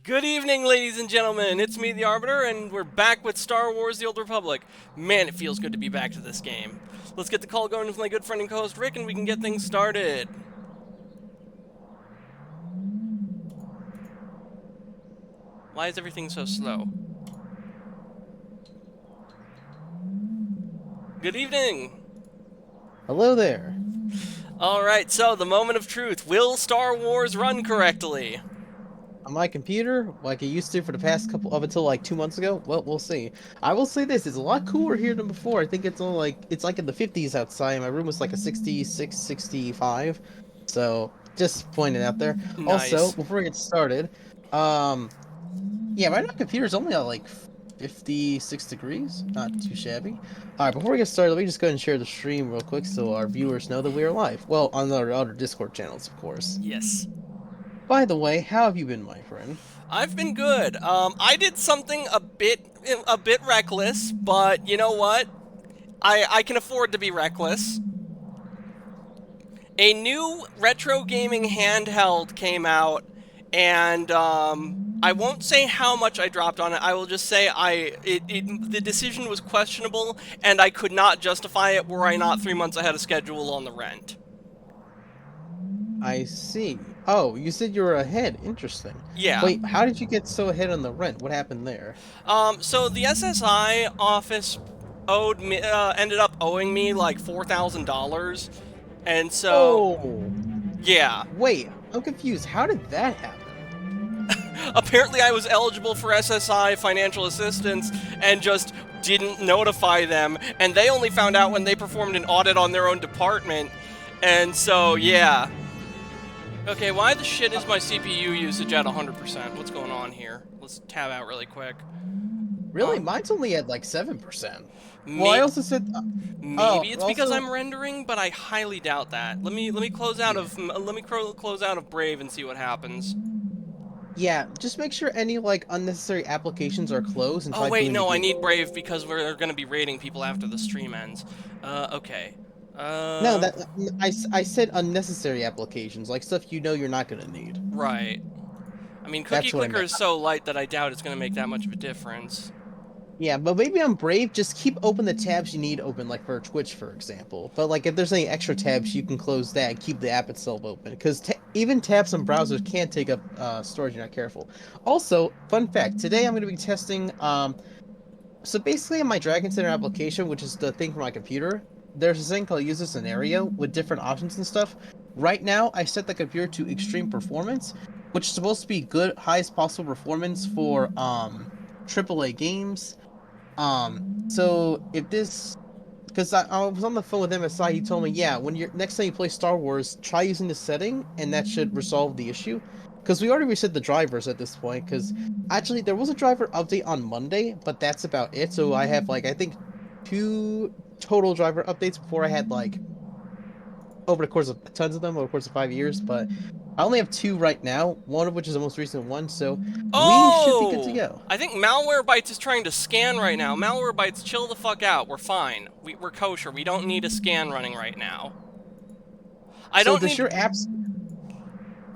Good evening, ladies and gentlemen. It's me, the Arbiter, and we're back with Star Wars: The Old Republic. Man, it feels good to be back to this game. Let's get the call going with my good friend and co-host Rick, and we can get things started. Why is everything so slow? Good evening. Hello there. Alright, so the moment of truth. Will Star Wars run correctly? On my computer, like it used to for the past couple up until like 2 months ago, well, we'll see. I will say this, it's a lot cooler here than before. I think it's only like in the 50s outside. My room was like a 66, 65. So just pointing out there. Nice. Also, before we get started, yeah, right now computer's only at like 56 degrees. Not too shabby. Alright, before we get started, let me just go ahead and share the stream real quick so our viewers know that we are live. Well, on our other Discord channels, of course. Yes. By the way, how have you been, my friend? I've been good. I did something a bit reckless, but you know what? I can afford to be reckless. A new retro gaming handheld came out, and I won't say how much I dropped on it. I will just say the decision was questionable, and I could not justify it were I not 3 months ahead of schedule on the rent. I see. Oh, you said you were ahead. Interesting. Yeah. Wait, how did you get so ahead on the rent? What happened there? So the SSI office ended up owing me like $4,000, and so Oh, yeah. wait, I'm confused. How did that happen? Apparently I was eligible for SSI financial assistance and just didn't notify them, and they only found out when they performed an audit on their own department, and so yeah. Okay, why the shit is my CPU usage at 100%? What's going on here? Let's tab out really quick. Really? Mine's only at like 7%. Well, I Maybe also said maybe it's because also, I'm rendering, but I highly doubt that. Let me close out of close out of Brave and see what happens. yeah, just make sure any like unnecessary applications are closed and Oh try wait, doing the no, I game need over. Brave because we're gonna be raiding people after the stream ends. Okay. No, I said unnecessary applications, like stuff you know you're not gonna need. Right. I mean, Cookie That's what I Clicker meant. is so light that I doubt it's gonna make that much of a difference. Yeah, but maybe on Brave, just keep open the tabs you need open, like for Twitch, for example. But like if there's any extra tabs, you can close that and keep the app itself open. Because even tabs on browsers can take up storage if you're not careful. Also, fun fact, today I'm going to be testing, so basically in my Dragon Center application, which is the thing for my computer, there's this thing called user scenario with different options and stuff. Right now, I set the computer to extreme performance, which is supposed to be good, highest possible performance for AAA games. So if this, because I was on the phone with MSI, he told me, yeah, when you're next time you play Star Wars, try using this setting, and that should resolve the issue. Because we already reset the drivers at this point. Because actually, there was a driver update on Monday, but that's about it. So I have like I think 2 total driver updates before I had like over the course of tons of them over the course of 5 years. But I only have 2 right now. One of which is the most recent one. So we should be good to Oh! go. I think Malwarebytes is trying to scan right now. Malwarebytes, chill the fuck out. We're fine. We're kosher. We don't need a scan running right now. I So don't does need... your app?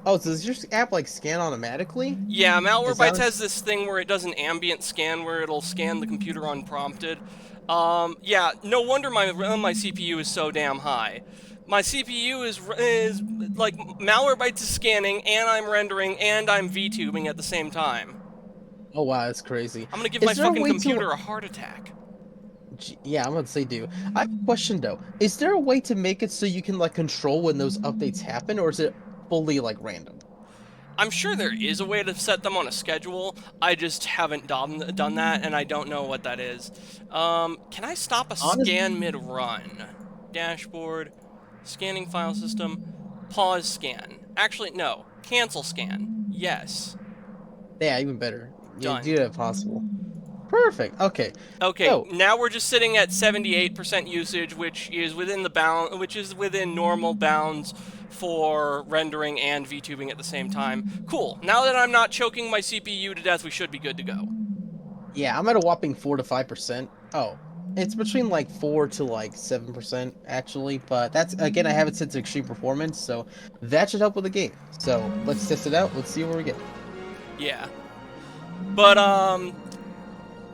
Oh, so does your app like scan automatically? Yeah, Is that Malwarebytes what... has this thing where it does an ambient scan where it'll scan the computer unprompted. Yeah, no wonder my CPU is so damn high. My CPU is like Malwarebytes is scanning, and I'm rendering, and I'm VTubing at the same time. Oh wow, that's crazy. I'm gonna give Is my there a fucking way to? computer a heart attack. Yeah, I'm gonna say do. I have a question though. Is there a way to make it so you can like control when those updates happen, or is it fully like random? I'm sure there is a way to set them on a schedule. I just haven't done that, and I don't know what that is. Can I stop a Honest, scan mid-run? Dashboard, scanning file system, pause scan. Actually, no. Cancel scan. Yes. yeah, even better. Yeah, Done. do that if possible. Perfect. Okay. Okay, So, now we're just sitting at 78% usage, which is within the which is within normal bounds for rendering and VTubing at the same time. Cool. Now that I'm not choking my CPU to death, we should be good to go. yeah, I'm at a whopping 4 to 5%. Oh, it's between like 4 to like 7% actually, but that's again I have it set to extreme performance, so that should help with the game. So let's test it out. Let's see where we get. Yeah. But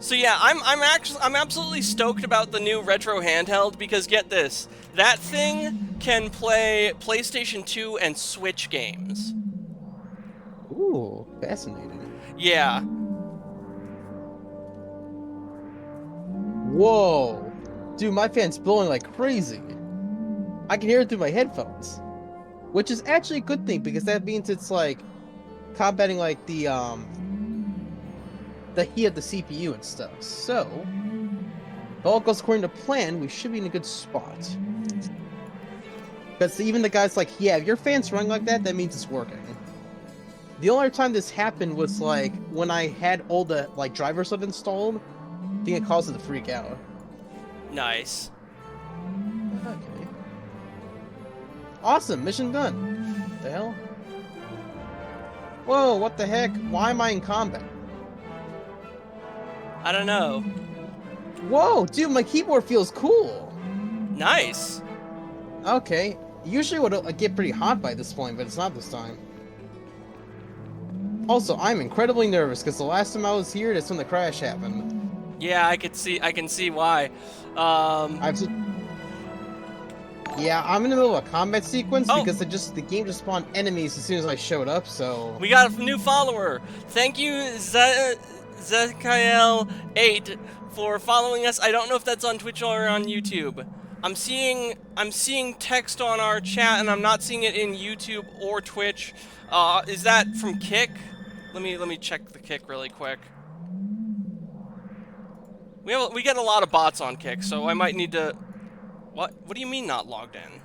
so yeah, I'm absolutely stoked about the new retro handheld because get this, that thing can play PlayStation 2 and Switch games. Ooh, fascinating. Yeah. Whoa, dude, my fan's blowing like crazy. I can hear it through my headphones, which is actually a good thing because that means it's like combating like the heat of the CPU and stuff. So, if all goes according to plan, we should be in a good spot. Because even the guy's like, yeah, if your fan's running like that, that means it's working. The only time this happened was like when I had all the like driver stuff installed. I think it caused it to freak out. Nice. Okay. Awesome, mission done. What the hell? Whoa, what the heck? Why am I in combat? I don't know. Whoa, dude, my keyboard feels cool. Nice. Okay. Usually it would get pretty hot by this point, but it's not this time. Also, I'm incredibly nervous because the last time I was here, that's when the crash happened. Yeah, I can see why. Yeah, I'm in the middle of a combat sequence Oh. because the game just spawned enemies as soon as I showed up, so... We got a new follower. Thank you, Zekael8, for following us. I don't know if that's on Twitch or on YouTube. I'm seeing text on our chat, and I'm not seeing it in YouTube or Twitch. Is that from Kick? Let me check the Kick really quick. We get a lot of bots on Kick, so I might need to. What do you mean not logged in?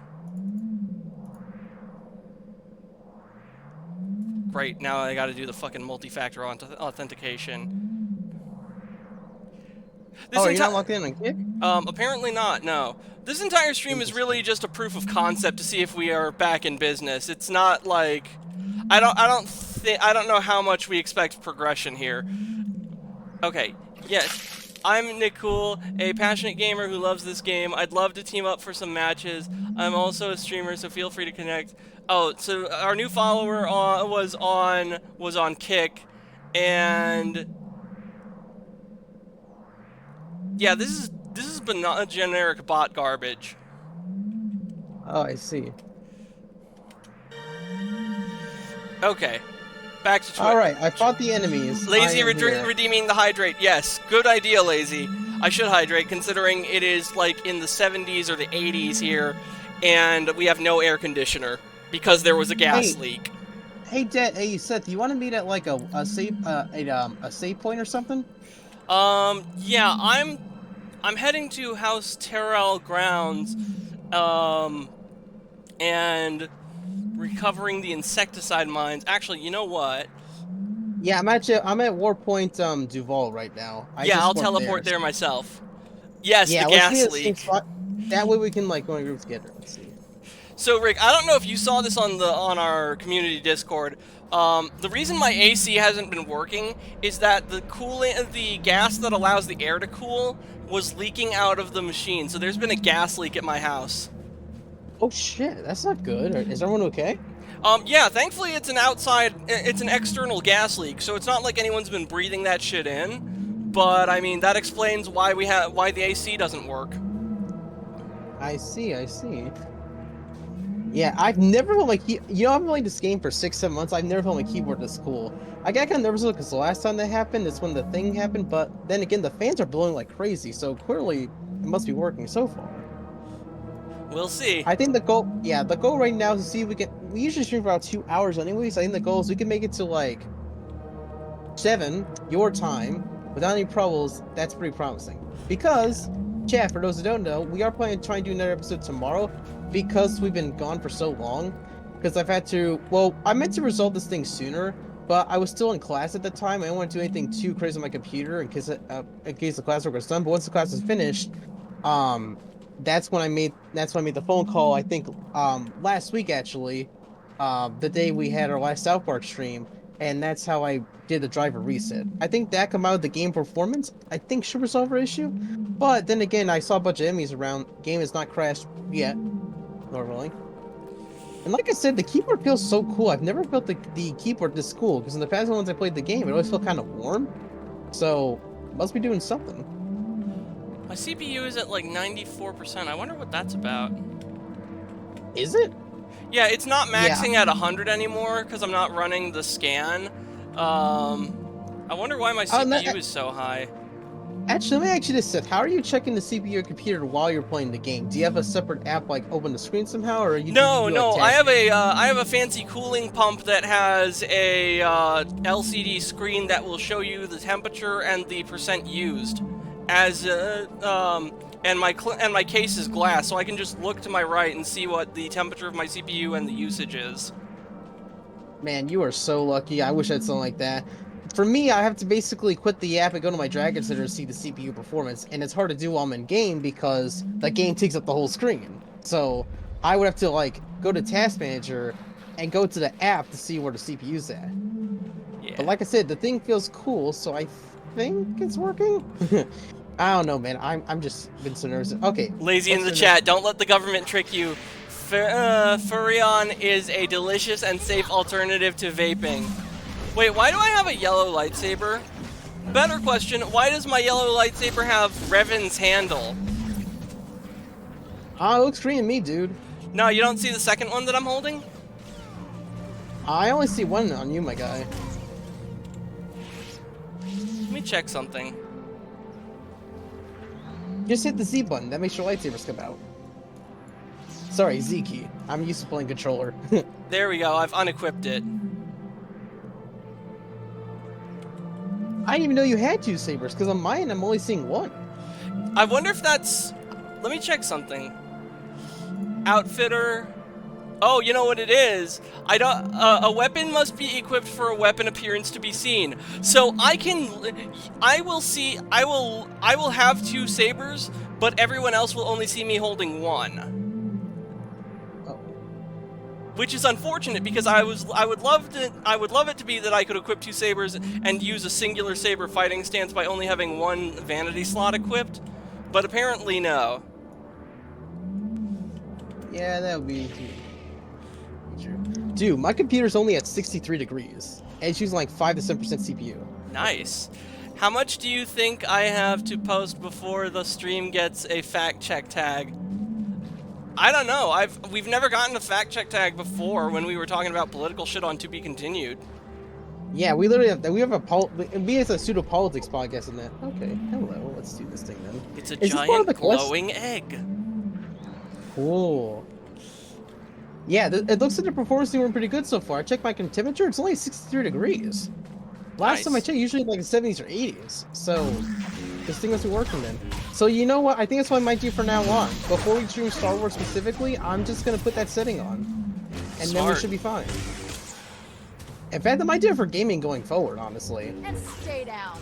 Great, now I gotta do the fucking multi-factor authentication. Oh, you're not logged in on Kick? Apparently not, no. This entire stream is really just a proof of concept to see if we are back in business. It's not like... I don't know how much we expect progression here. Okay, yes. I'm Nicole, a passionate gamer who loves this game. I'd love to team up for some matches. I'm also a streamer, so feel free to connect. Oh, so our new follower was on Kick, and yeah, this is generic bot garbage. Oh, I see. Okay, back to Twitch. Alright, I fought the enemies. Lazy redeeming the hydrate. Yes, good idea, Lazy. I should hydrate, considering it is like in the 70s or the 80s here, and we have no air conditioner because there was a gas leak. Hey, Seth, do you want to meet at like a save point or something? Yeah, I'm heading to House Terrell grounds, and recovering the insecticide mines. Actually, you know what? Yeah, I'm at Warpoint Duval right now. I'll teleport there myself. Yes, yeah, the let's gas meet at leak. the same spot. That way we can like go in groups together. Let's see. So Rick, I don't know if you saw this on our community Discord. The reason my AC hasn't been working is that the gas that allows the air to cool was leaking out of the machine. So there's been a gas leak at my house. Oh shit, that's not good. Is everyone okay? Yeah, thankfully it's an external gas leak, so it's not like anyone's been breathing that shit in. But I mean, that explains why the AC doesn't work. I see. Yeah, I've never felt like I've been playing this game for 6, 7 months. I've never felt my keyboard this cool. I got kind of nervous because the last time that happened is when the thing happened, but then again, the fans are blowing like crazy, so clearly it must be working so far. We'll see. I think the goal right now is to see if we can. We usually stream for about 2 hours anyways. I think the goal is we can make it to like 7 your time without any troubles. That's pretty promising. Because, chat, for those who don't know, we are planning to try and do another episode tomorrow because we've been gone for so long. Because I've had to. Well, I meant to resolve this thing sooner, but I was still in class at the time. I didn't want to do anything too crazy on my computer in case the classwork was done. But once the class is finished, um, that's when I made the phone call. I think last week actually, the day we had our last South Park stream, and that's how I did the driver reset. I think that combined with the game performance, I think should resolve our issue. But then again, I saw a bunch of enemies around. Game has not crashed yet, normally. And like I said, the keyboard feels so cool. I've never felt the keyboard this cool because in the past ones I played the game, it always felt kind of warm. So must be doing something. My CPU is at like 94%. I wonder what that's about. Is it? Yeah, it's not maxing at 100 anymore because I'm not running the scan. I wonder why my CPU is so high. Actually, let me ask you this, Seth. How are you checking the CPU of your computer while you're playing the game? Do you have a separate app like open the screen somehow, or you? No. I have a fancy cooling pump that has a LCD screen that will show you the temperature and the percent used. And my case is glass, so I can just look to my right and see what the temperature of my CPU and the usage is. Man, you are so lucky. I wish I had something like that. For me, I have to basically quit the app and go to my Dragon Center to see the CPU performance, and it's hard to do while I'm in game because the game takes up the whole screen. So I would have to like go to Task Manager and go to the app to see where the CPU's at. Yeah. But like I said, the thing feels cool, so I think it's working. I don't know, man. I'm just been so nervous. Okay. Lazy in the chat. Don't let the government trick you. Furrion is a delicious and safe alternative to vaping. Wait, why do I have a yellow lightsaber? Better question, why does my yellow lightsaber have Revan's handle? It looks green to me, dude. No, you don't see the second one that I'm holding? I only see one on you, my guy. Let me check something. Just hit the Z button. That makes your lightsabers come out. Sorry, Z key. I'm used to playing controller. There we go. I've unequipped it. I didn't even know you had two sabers, because on mine, I'm only seeing one. I wonder if that's... Let me check something. Outfitter... Oh, you know what it is? I don't. A weapon must be equipped for a weapon appearance to be seen. So I will have two sabers, but everyone else will only see me holding one. Which is unfortunate because I would love it to be that I could equip two sabers and use a singular saber fighting stance by only having one vanity slot equipped, but apparently no. Yeah, that would be true. Dude, my computer's only at 63 degrees, and it's using like 5 to 7% CPU. Nice. How much do you think I have to post before the stream gets a fact check tag? I don't know. We've never gotten a fact check tag before when we were talking about political shit on To Be Continued. Yeah, we literally have a pseudo politics podcast in that. Okay, hello. Let's do this thing then. It's a giant glowing egg. Cool. Yeah, it looks like the performance is doing pretty good so far. I checked my temperature; it's only 63 degrees. Last time I checked, usually like the 70s or 80s. So this thing must be working then. So you know what? I think that's what I might do for now on. Before we stream Star Wars specifically, I'm just gonna put that setting on, and then we should be fine. In fact, I might do it for gaming going forward, honestly. And stay down.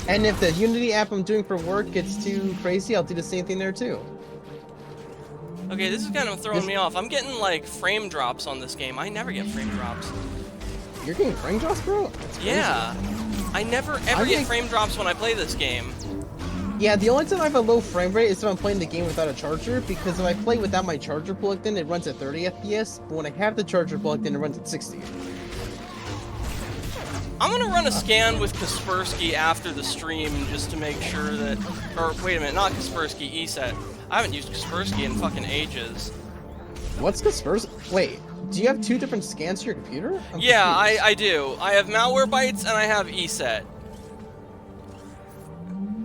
And if the Unity app I'm doing for work gets too crazy, I'll do the same thing there too. Okay, this is kind of throwing me off. I'm getting like frame drops on this game. I never get frame drops. You're getting frame drops, bro? Yeah. I never ever get frame drops when I play this game. Yeah, the only time I have a low frame rate is if I'm playing the game without a charger, because if I play without my charger plugged in, it runs at 30 FPS, but when I have the charger plugged in, it runs at 60. I'm gonna run a scan with Kaspersky after the stream just to make sure that... Or, wait a minute, not Kaspersky, ESET. I haven't used Kaspersky in fucking ages. What's this first? Wait, do you have 2 different scans to your computer? I'm Yeah, confused. I do. I have malware bytes and I have ESET.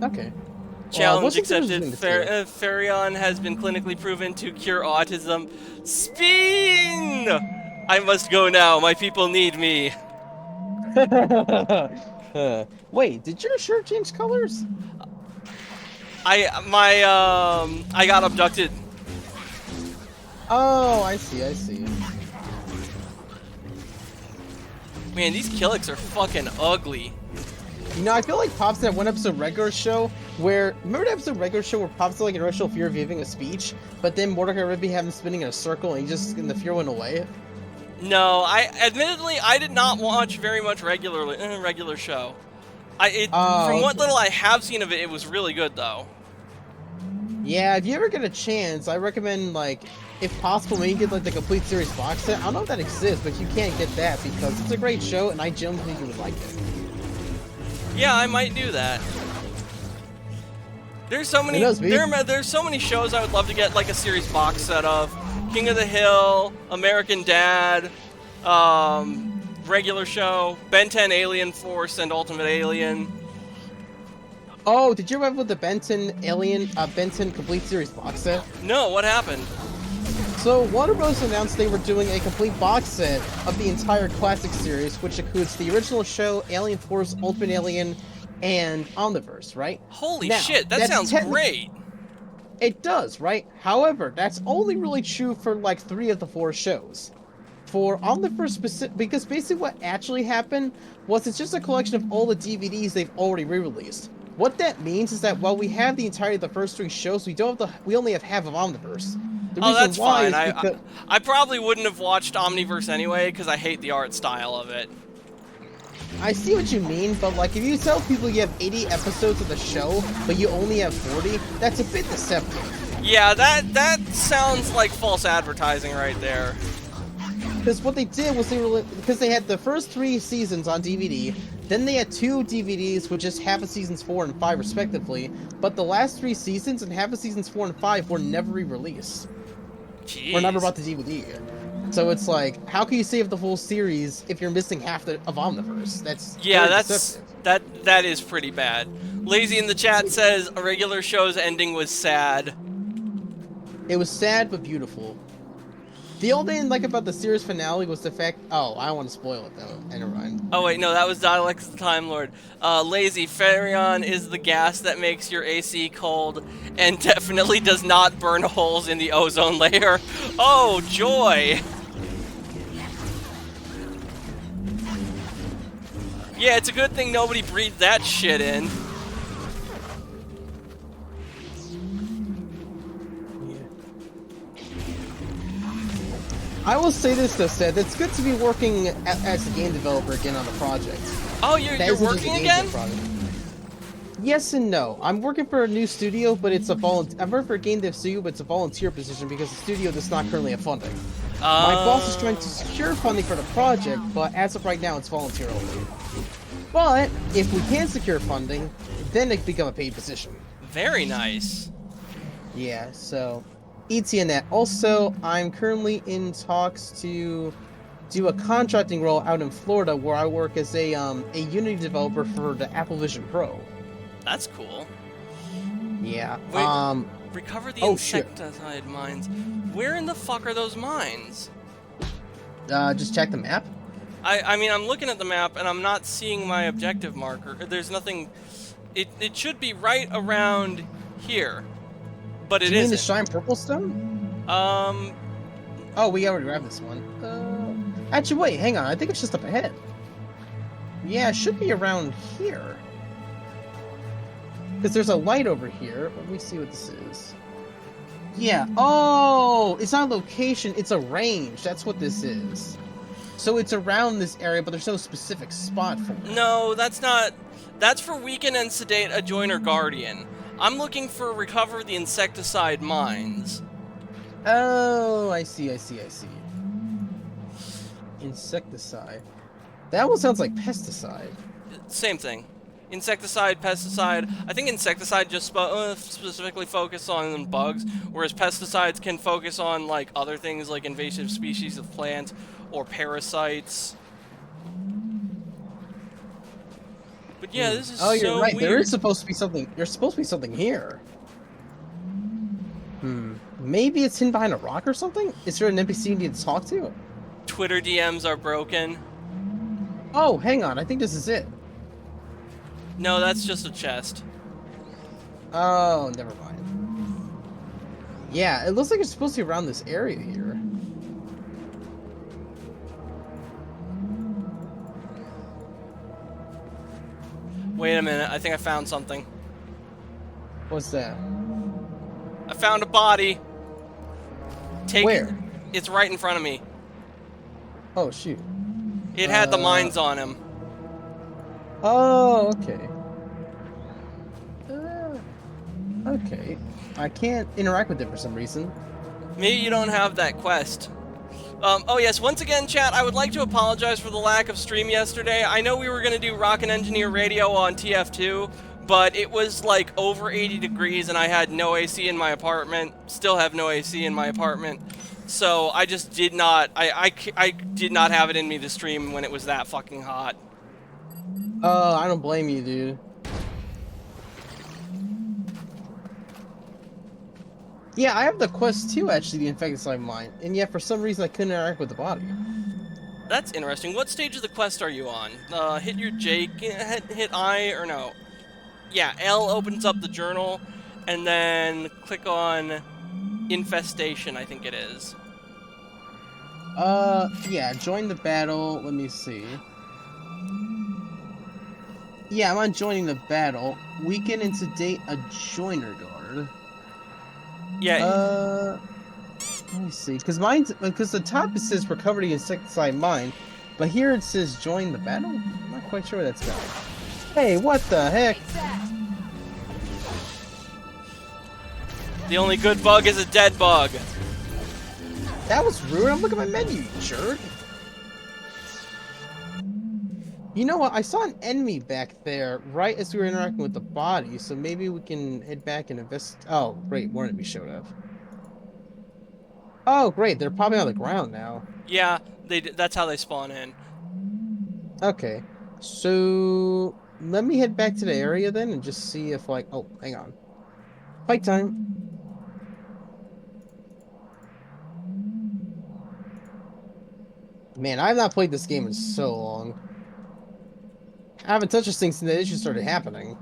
Okay. Challenge What's the difference accepted. between the two? Ferion has been clinically proven to cure autism. Spin! I must go now. My people need me. Wait, did your shirt change colors? I got abducted. Oh, I see, I see. Man, these Killiks are fucking ugly. You know, I feel like Pops had one episode regular show where, remember the episode regular show where Pops had like an irrational fear of giving a speech, but then Mordecai and Rigby have him spinning in a circle and the fear went away? No, admittedly I did not watch very much regular show. From Oh, what okay. little I have seen of it, it was really good though. Yeah, if you ever get a chance, I recommend, like, if possible, maybe get like the complete series box set. I don't know if that exists, but you can't get that because it's a great show and I genuinely think you would like it. Yeah, I might do that. There's so many. Who knows, There's so many shows I would love to get like a series box set of. King of the Hill, American Dad, regular show, Ben 10 Alien Force, and Ultimate Alien. Oh, did you ever have with the Benton Benton complete series box set? No, what happened? So Warner Bros. Announced they were doing a complete box set of the entire classic series, which includes the original show, Alien Force, Ultimate Alien, and Omniverse, right? Holy Now, shit, that that's sounds great. It does, right? However, that's only really true for like 3 of the 4 shows. For Omniverse specific, because basically what actually happened was it's just a collection of all the DVDs they've already re-released. What that means is that while we have the entirety of the first 3 shows, we only have half of Omniverse. The Oh, reason that's why fine. is because I probably wouldn't have watched Omniverse anyway because I hate the art style of it. I see what you mean, but like if you tell people you have 80 episodes of the show, but you only have 40, that's a bit deceptive. Yeah, that sounds like false advertising right there. Because what they did was because they had the first 3 seasons on DVD, then they had 2 DVDs with just half of seasons 4 and 5 respectively, but the last 3 seasons and half of seasons 4 and 5 were never re-released. Jeez. Or never brought to DVD. So it's like, how can you save the full series if you're missing half of Omniverse? That is pretty bad. Lazy in the chat says a regular show's ending was sad. It was sad but beautiful. The only thing I like about the series finale was the fact. Oh, I don't want to spoil it though. Never mind. Oh wait, no, that was Dialects of the Time Lord. Lazy, Ferion is the gas that makes your AC cold and definitely does not burn holes in the ozone layer. Oh, joy! Yeah, it's a good thing nobody breathed that shit in. I will say this though, Seth. It's good to be working as a game developer again on the project. Oh, you're working again? Yes and no. I'm working for a new studio, but it's a I'm working for a game dev studio, but it's a volunteer position because the studio does not currently have funding. My boss is trying to secure funding for the project, but as of right now, it's volunteer only. But if we can secure funding, then it become a paid position. Very nice. Yeah. So. ETNet. Also, I'm currently in talks to do a contracting role out in Florida where I work as a Unity developer for the Apple Vision Pro. That's cool. Yeah. Wait, recover the insecticide mines. Where in the fuck are those mines? Just check the map. I mean, I'm looking at the map and I'm not seeing my objective marker. There's nothing. It should be right around here. But it isn't. You mean the Shine Purple Stone? Oh, we already grabbed this one. Actually, wait, hang on. I think it's just up ahead. Yeah, it should be around here. Because there's a light over here. Let me see what this is. Yeah. Oh, it's not a location. It's a range. That's what this is. So it's around this area, but there's no specific spot for it. No, that's not. That's for weaken and sedate a joiner guardian. I'm looking for recover the insecticide mines. Oh, I see. Insecticide. That one sounds like pesticide. Same thing. Insecticide, pesticide. I think insecticide just specifically focus on bugs, whereas pesticides can focus on like other things like invasive species of plants or parasites. But yeah, this is Oh, you're so right. There is weird. supposed to be something. There's supposed to be something here. Maybe it's hidden behind a rock or something? Is there an NPC you need to talk to? Twitter DMs are broken. Oh, hang on. I think this is it. No, that's just a chest. Oh, never mind. Yeah, it looks like it's supposed to be around this area here. Wait a minute, I think I found something. What's that? I found a body. Take Where? it. It's right in front of me. Oh, shoot. It had the mines on him. Oh, okay. Okay. I can't interact with it for some reason. Maybe you don't have that quest. Oh yes, once again, chat, I would like to apologize for the lack of stream yesterday. I know we were going to do Rocket Engineer Radio on TF2, but it was like over 80 degrees and I had no AC in my apartment. Still have no AC in my apartment. So I just did not, I did not have it in me to stream when it was that fucking hot. I don't blame you, dude. Yeah, I have the quest too, actually, the Infecticide Mine, and yet for some reason I couldn't interact with the body. That's interesting. What stage of the quest are you on? Hit your J, hit I, or no? Yeah, L opens up the journal, and then click on Infestation, I think it is. Yeah, join the battle, let me see. Yeah, I'm on joining the battle. Weaken and sedate a joiner guard. Yeah. Let me see, because the top it says recover the insecticide mine, but here it says join the battle? I'm not quite sure where that's going. Hey, what the heck? The only good bug is a dead bug. That was rude. I'm looking at my menu, you jerk. You know what? I saw an enemy back there right as we were interacting with the body, so maybe we can head back and invest. Oh, great. More enemies showed up. Oh, great. They're popping on the ground now. Yeah, that's how they spawn in. Okay. So let me head back to the area then and just see if, like, oh, hang on. Fight time. Man, I have not played this game in so long. I haven't touched this thing since the issue started happening.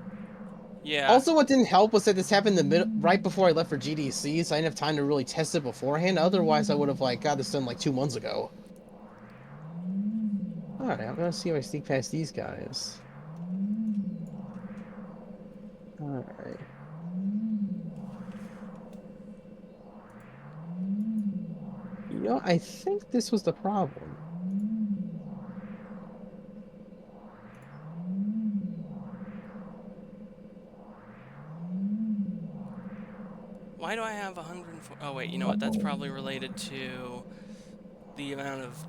Yeah. Also, what didn't help was that this happened right before I left for GDC, so I didn't have time to really test it beforehand. Otherwise, I would have like got this done like 2 months ago. All right, I'm gonna see if I sneak past these guys. All right. You know, I think this was the problem. Why do I have 104? Oh wait, you know what? That's probably related to the amount of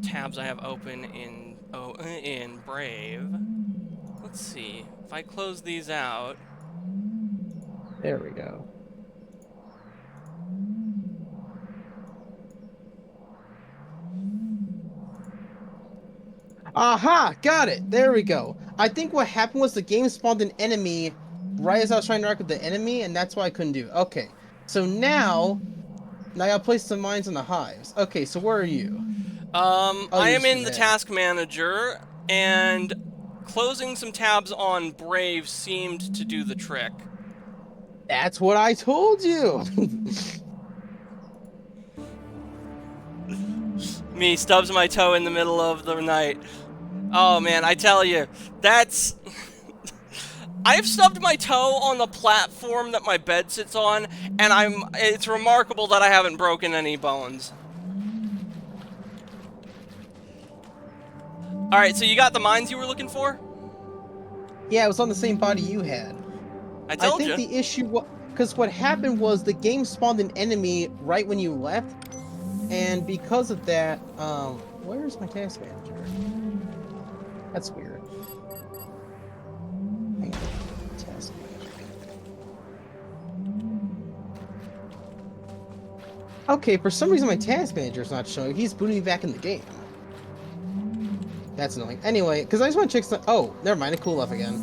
tabs I have open in Brave. Let's see. If I close these out. There we go. Aha! Got it! There we go. I think what happened was the game spawned an enemy right as I was trying to interact with the enemy, and that's why I couldn't do it. Okay. So now I gotta place some mines on the hives. Okay, so where are you? I am in the there. task manager, and closing some tabs on Brave seemed to do the trick. That's what I told you! Me stubs my toe in the middle of the night. Oh man, I tell you, that's... I've stubbed my toe on the platform that my bed sits on, and it's remarkable that I haven't broken any bones. Alright, so you got the mines you were looking for? Yeah, it was on the same body you had. I told you. I think the issue was... Because what happened was the game spawned an enemy right when you left, and because of that, where's my task manager? That's weird. awesome. Okay, for some reason my task manager is not showing. He's booting me back in the game. That's annoying. Anyway, because I just want to check some... Oh, never mind. It cooled off again.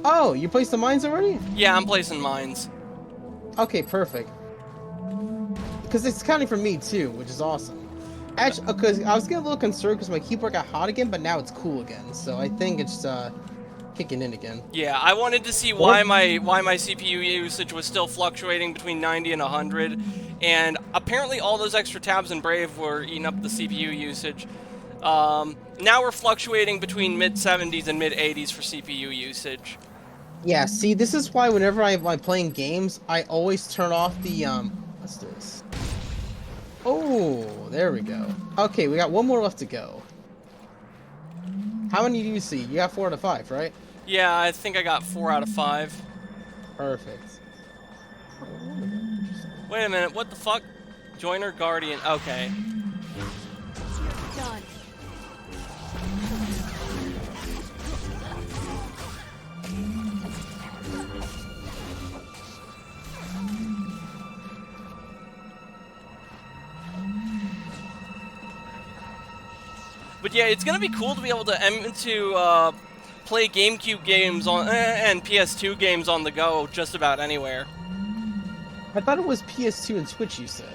Oh, you placed the mines already? Yeah, I'm placing mines. Okay, perfect. Because it's counting for me too, which is awesome. Actually, because I was getting a little concerned because my keyboard got hot again, but now it's cool again. So I think it's kicking in again. Yeah, I wanted to see why my CPU usage was still fluctuating between 90 and 100, and apparently all those extra tabs in Brave were eating up the CPU usage. Now we're fluctuating between mid-70s and mid-80s for CPU usage. Yeah, see, this is why whenever I'm playing games, I always turn off the what's this? Oh, there we go. Okay, we got one more left to go. How many do you see? You got 4 out of 5, right? Yeah, I think I got 4 out of 5. Perfect. Wait a minute, what the fuck? Joiner Guardian, okay. Done. But yeah, it's gonna be cool to be able to play GameCube games on and PS2 games on the go just about anywhere. I thought it was PS2 and Switch, you said.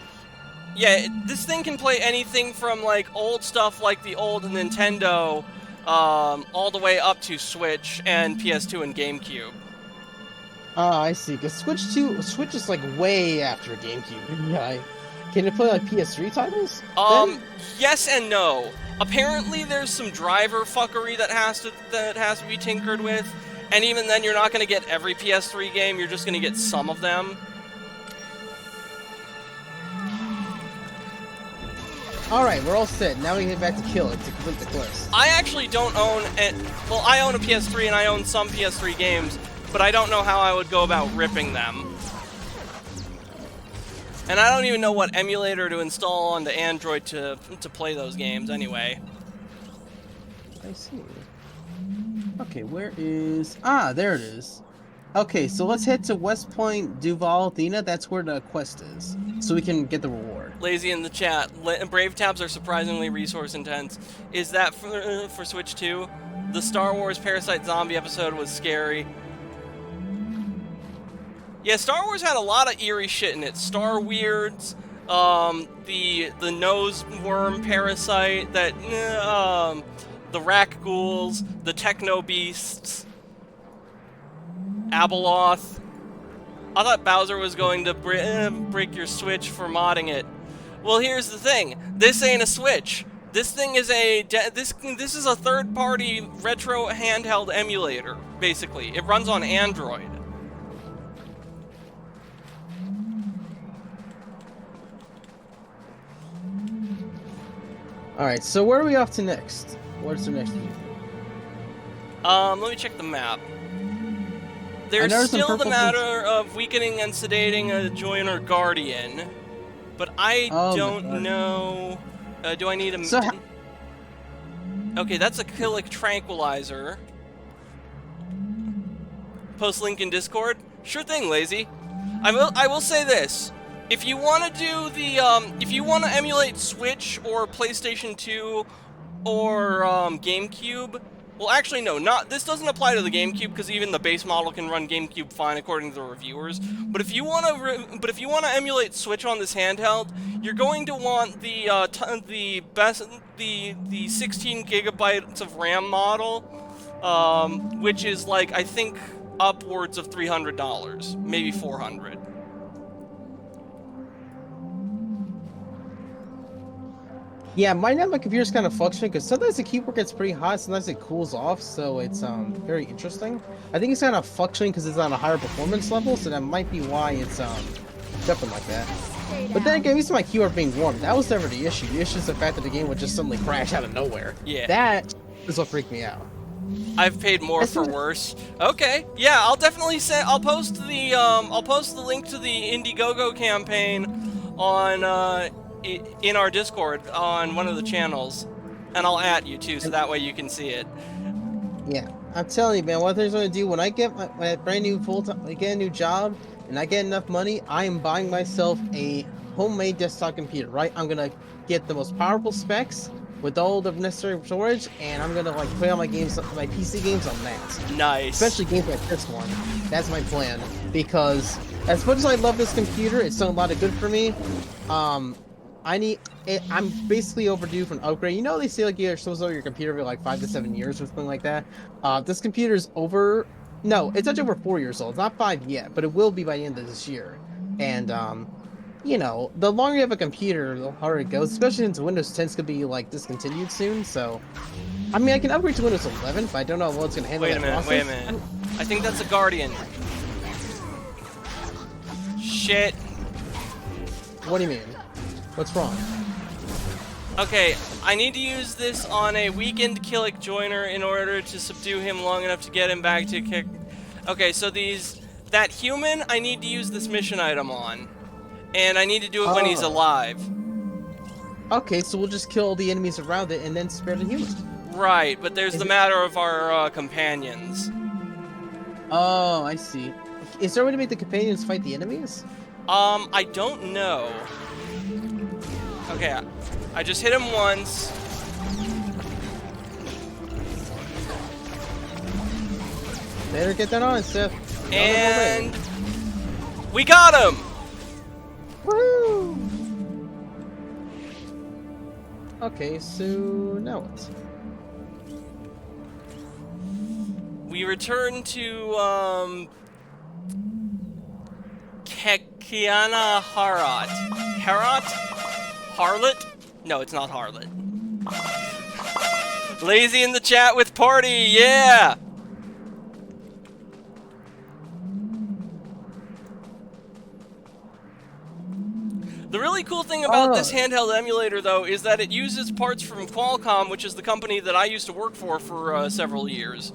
Yeah, this thing can play anything from like old stuff like the old Nintendo, all the way up to Switch and PS2 and GameCube. Ah, I see. Because Switch is like way after GameCube. Yeah. Can it play like PS3 titles? Yes and no. Apparently, there's some driver fuckery that has to be tinkered with, and even then, you're not going to get every PS3 game. You're just going to get some of them. All right, we're all set. Now we can head back to Kill It to complete the quest. I actually don't own it. Well, I own a PS3 and I own some PS3 games, but I don't know how I would go about ripping them. And I don't even know what emulator to install onto Android to play those games anyway. I see. Okay, where is... Ah, there it is. Okay, so let's head to West Point, Duval, Athena. That's where the quest is. So we can get the reward. Lazy in the chat. Brave tabs are surprisingly resource intense. Is that for Switch 2? The Star Wars Parasite Zombie episode was scary. Yeah, Star Wars had a lot of eerie shit in it. Star Weirds, the nose worm parasite, that the Rack Ghouls, the Techno Beasts, Abeloth. I thought Bowser was going to break your Switch for modding it. Well, here's the thing. This ain't a Switch. This thing is this is a third-party retro handheld emulator. Basically, it runs on Android. Alright, so where are we off to next? What's the next view? Let me check the map. There's still the matter of weakening and sedating a Joiner Guardian, but I don't know. Do I need a... So okay, that's a Killick Tranquilizer. Post link in Discord? Sure thing, Lazy. I will say this. If you want to do the, if you want to emulate Switch or PlayStation 2 or GameCube, well, actually no, this doesn't apply to the GameCube because even the base model can run GameCube fine according to the reviewers. But if you want to, emulate Switch on this handheld, you're going to want the 16 gigabytes of RAM model, which is like I think upwards of $300, maybe $400. yeah, my computer's kind of fluctuating because sometimes the keyboard gets pretty hot, sometimes it cools off, so it's very interesting. I think it's kind of fluctuating because it's on a higher performance level, so that might be why it's jumping like that. But then again, at least my keyboard being warm, that was never the issue. The issue is the fact that the game would just suddenly crash out of nowhere. Yeah. That is what freaked me out. I've paid more for worse. Okay, yeah, I'll definitely I'll post the link to the Indiegogo campaign on in our Discord on one of the channels, and I'll @ you too, so that way you can see it. Yeah, I'm telling you, man. What there's going to do when I get my brand new full time, I get a new job, and I get enough money, I am buying myself a homemade desktop computer. Right? I'm gonna get the most powerful specs with all the necessary storage, and I'm gonna like play all my games, my PC games on that. Nice. Especially games like this one. That's my plan. Because as much as I love this computer, it's done a lot of good for me. Um, I'm basically overdue for an upgrade. You know, they say like you're supposed to owe your computer for like 5 to 7 years or something like that. This computer's over. No, it's actually over 4 years old. It's not 5 yet, but it will be by the end of this year. And you know, the longer you have a computer, the harder it goes. Especially since Windows 10 is gonna be like discontinued soon. So, I mean, I can upgrade to Windows 11, but I don't know how well it's gonna handle Wait a that minute, process. wait a minute. I think that's a Guardian. Shit. What do you mean? What's wrong? Okay, I need to use this on a weakened Killick joiner in order to subdue him long enough to get him back to kick. Okay, so that human I need to use this mission item on. And I need to do it when he's Oh. alive. Okay, so we'll just kill all the enemies around it and then spare the humans. Right, but there's the matter of our companions. Oh, I see. Is there a way to make the companions fight the enemies? I don't know. Okay, I just hit him once. Better get that on, Seth. And we got him! Woo! Okay, so now what? We return to, Kekiana Harat. Harat? Harlot? No, it's not Harlot. Lazy in the chat with party, yeah! The really cool thing about this handheld emulator, though, is that it uses parts from Qualcomm, which is the company that I used to work for several years.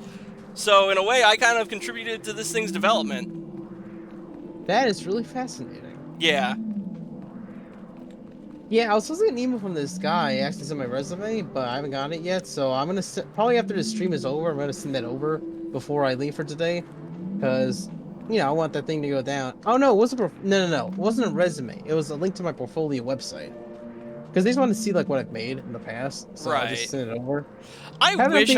So, in a way, I kind of contributed to this thing's development. That is really fascinating. Yeah. Yeah, I was supposed to get an email from this guy. He asked to send my resume, but I haven't gotten it yet. So I'm gonna probably after the stream is over, I'm gonna send that over before I leave for today, because you know I want that thing to go down. Oh no, it wasn't. No. It wasn't a resume. It was a link to my portfolio website. Because they just want to see like what I've made in the past, so I just sent it over. I wish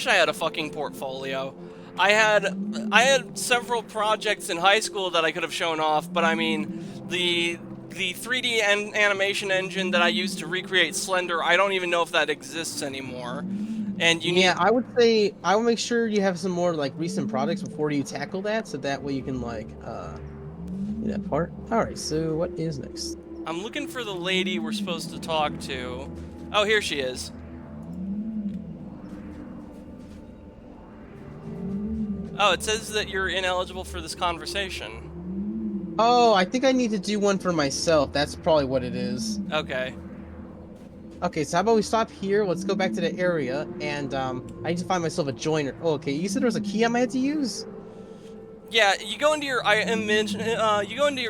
I had a fucking portfolio. I had several projects in high school that I could have shown off, but I mean the 3D animation engine that I used to recreate Slender, I don't even know if that exists anymore. And you need... I would say I will make sure you have some more like recent products before you tackle that, so that way you can like do that part. All right, so what is next? I'm looking for the lady we're supposed to talk to. Oh, here she is. Oh, it says that you're ineligible for this conversation. Oh, I think I need to do one for myself. That's probably what it is. Okay. Okay, so how about we stop here? Let's go back to the area, and I need to find myself a joiner. Oh, okay, you said there was a key I might have to use? Yeah, you go into your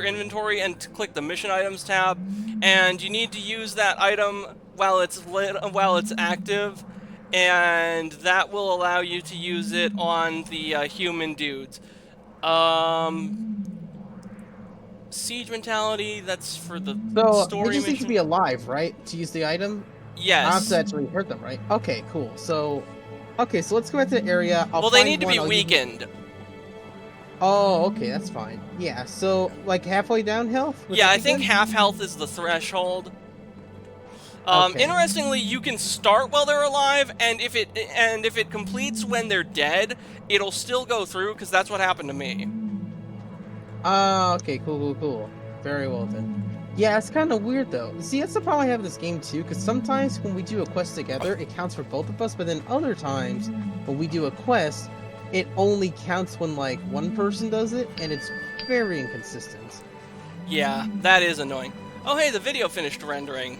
inventory and click the mission items tab, and you need to use that item while it's active, and that will allow you to use it on the human dudes. Siege mentality, that's for the story they just mission. need to be alive, right? To use the item? Yes. I have to actually hurt them, right? Okay, cool. So let's go back to the area. Well, they need to be weakened. Oh, okay, that's fine. Yeah, so like halfway down health? Yeah, I think half health is the threshold. Okay. Interestingly, you can start while they're alive, and if it completes when they're dead, it'll still go through, because that's what happened to me. Okay, cool. Very well then. Yeah, it's kind of weird though. See, that's the problem I have with this game too, because sometimes when we do a quest together, it counts for both of us, but then other times when we do a quest, it only counts when like one person does it, and it's very inconsistent. Yeah, that is annoying. Oh hey, the video finished rendering.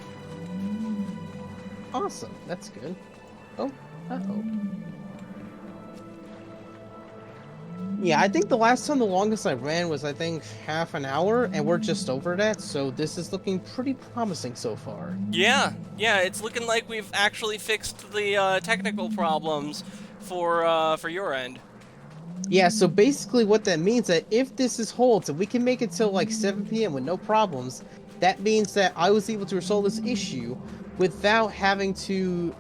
Awesome, that's good. Oh, uh-oh. Yeah, I think the longest I ran was, I think, half an hour, and we're just over that, so this is looking pretty promising so far. Yeah, it's looking like we've actually fixed the technical problems for your end. Yeah, so basically what that means that if this is holds and we can make it till like 7 p.m. with no problems, that means that I was able to resolve this issue without having to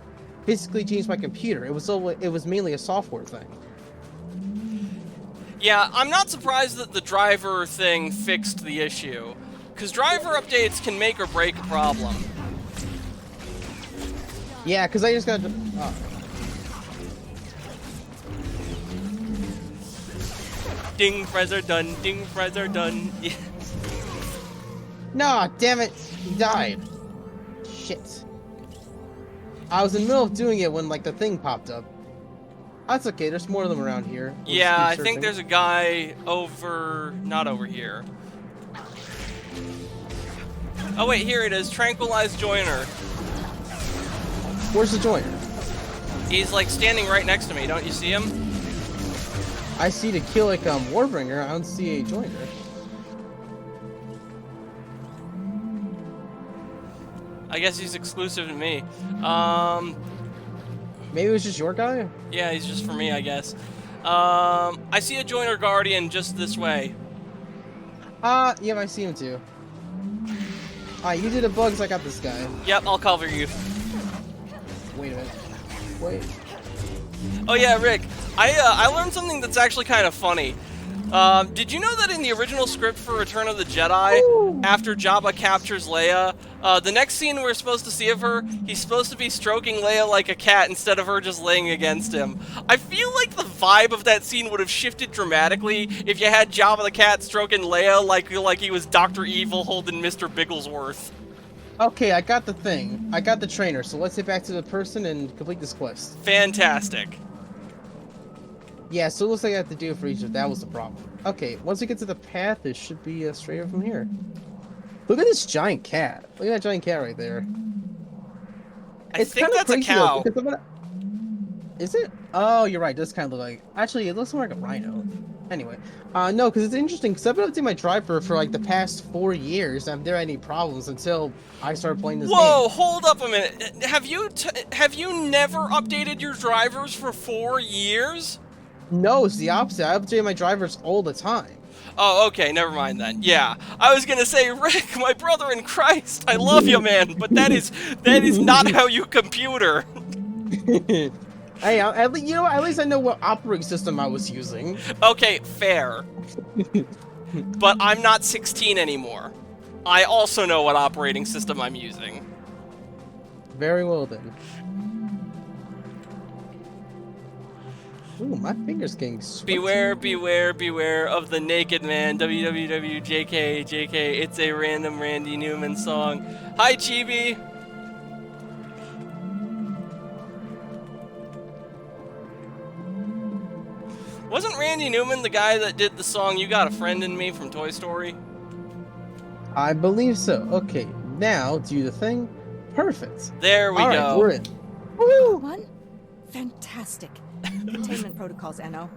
physically change my computer. It was mainly a software thing. Yeah, I'm not surprised that the driver thing fixed the issue, because driver updates can make or break a problem. Yeah, because I just got. Ding, fries are done. Ding, fries are done. Yeah. Nah, damn it! He died. Shit. I was in the middle of doing it when like the thing popped up. That's okay. There's more of them around here. We'll Yeah, I searching. think there's a guy not over here. Oh wait, here it is. Tranquilized Joiner. Where's the joiner? He's like standing right next to me. Don't you see him? I see the Killick Warbringer. I don't see a joiner. I guess he's exclusive to me. Maybe it was just your guy? Yeah, he's just for me, I guess. I see a Joiner Guardian just this way. Yeah, I see him too. You do the bugs, I got this guy. Yep, I'll cover you. Wait a minute. Wait. Oh yeah, Rick, I learned something that's actually kind of funny. Did you know that in the original script for Return of the Jedi, after Jabba captures Leia, the next scene we're supposed to see of her, he's supposed to be stroking Leia like a cat instead of her just laying against him. I feel like the vibe of that scene would have shifted dramatically if you had Jabba the cat stroking Leia like he was Dr. Evil holding Mr. Bigglesworth. Okay, I got the thing. I got the trainer, so let's get back to the person and complete this quest. Fantastic. Yeah, so it looks like I have to do it for each of that was the problem. Okay, once we get to the path, it should be straight up from here. Look at this giant cat. Look at that giant cat right there. I think that's a cow. Is it? Oh, you're right. It does kind of look like... Actually, it looks more like a rhino. Anyway. No, because it's interesting, because I've been updating my driver for like the past 4 years, and there are any problems until I started playing this game. Whoa, hold up a minute. Have you never updated your drivers for 4 years? No, it's the opposite. I update my drivers all the time. Oh, okay, never mind then. Yeah, I was gonna say, Rick, my brother in Christ, I love you, man, but that is not how you computer. Hey, at least I know what operating system I was using. Okay, fair. But I'm not 16 anymore. I also know what operating system I'm using. Very well then. Ooh, my finger's getting sweaty. Beware, beware, beware of the naked man. WWWJK, JK. It's a random Randy Newman song. Hi, Chibi. Wasn't Randy Newman the guy that did the song "You Got a Friend in Me" from Toy Story? I believe so. Okay, now do the thing. Perfect. There we go. All right, we're in. Woo! One? Fantastic. Containment protocols, NO.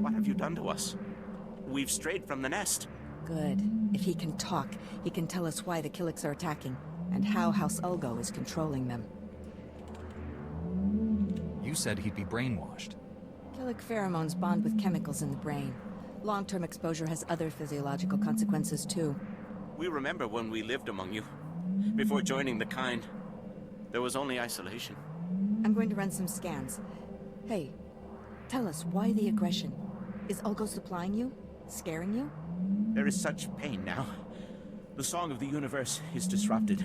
What have you done to us? We've strayed from the nest. Good. If he can talk, he can tell us why the Killicks are attacking, and how House Ulgo is controlling them. You said he'd be brainwashed. Killick pheromones bond with chemicals in the brain. Long-term exposure has other physiological consequences, too. We remember when we lived among you. Before joining the kind, there was only isolation. I'm going to run some scans. Hey, tell us, why the aggression? Is Ulgo supplying you? Scaring you? There is such pain now. The song of the universe is disrupted.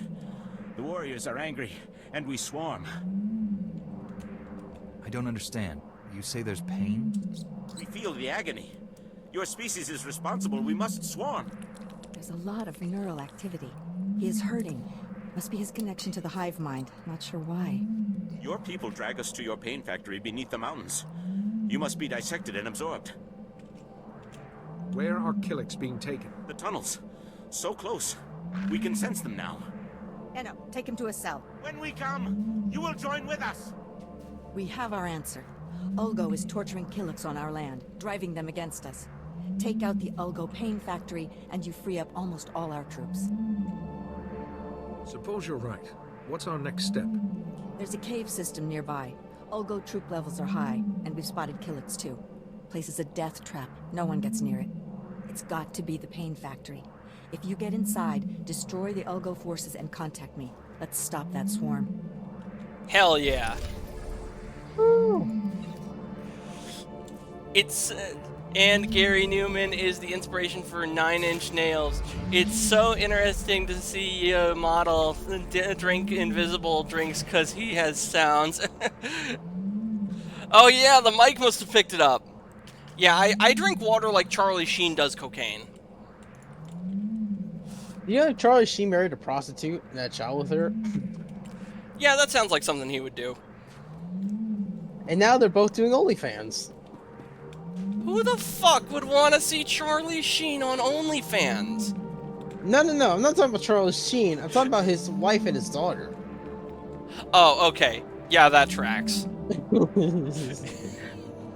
The warriors are angry, and we swarm. I don't understand. You say there's pain? We feel the agony. Your species is responsible. We must swarm. There's a lot of neural activity. He is hurting. Must be his connection to the hive mind. Not sure why. Your people drag us to your pain factory beneath the mountains. You must be dissected and absorbed. Where are Killicks being taken? The tunnels. So close. We can sense them now. No, take him to a cell. When we come, you will join with us. We have our answer. Ulgo is torturing Killicks on our land, driving them against us. Take out the Ulgo pain factory, and you free up almost all our troops. Suppose you're right. What's our next step? There's a cave system nearby. Ulgo troop levels are high, and we've spotted Killix too. Place is a death trap. No one gets near it. It's got to be the pain factory. If you get inside, destroy the Ulgo forces and contact me. Let's stop that swarm. Hell yeah. Woo. It's and Gary Newman is the inspiration for 9 Inch Nails. It's so interesting to see a model drink invisible drinks because he has sounds. Oh yeah, the mic must have picked it up. Yeah, I drink water like Charlie Sheen does cocaine. You know, Charlie Sheen married a prostitute and had a child with her, Yeah, that sounds like something he would do. and now they're both doing OnlyFans. Who the fuck would want to see Charlie Sheen on OnlyFans? No, I'm not talking about Charlie Sheen. I'm talking about his wife and his daughter. Oh, okay. Yeah, that tracks. Do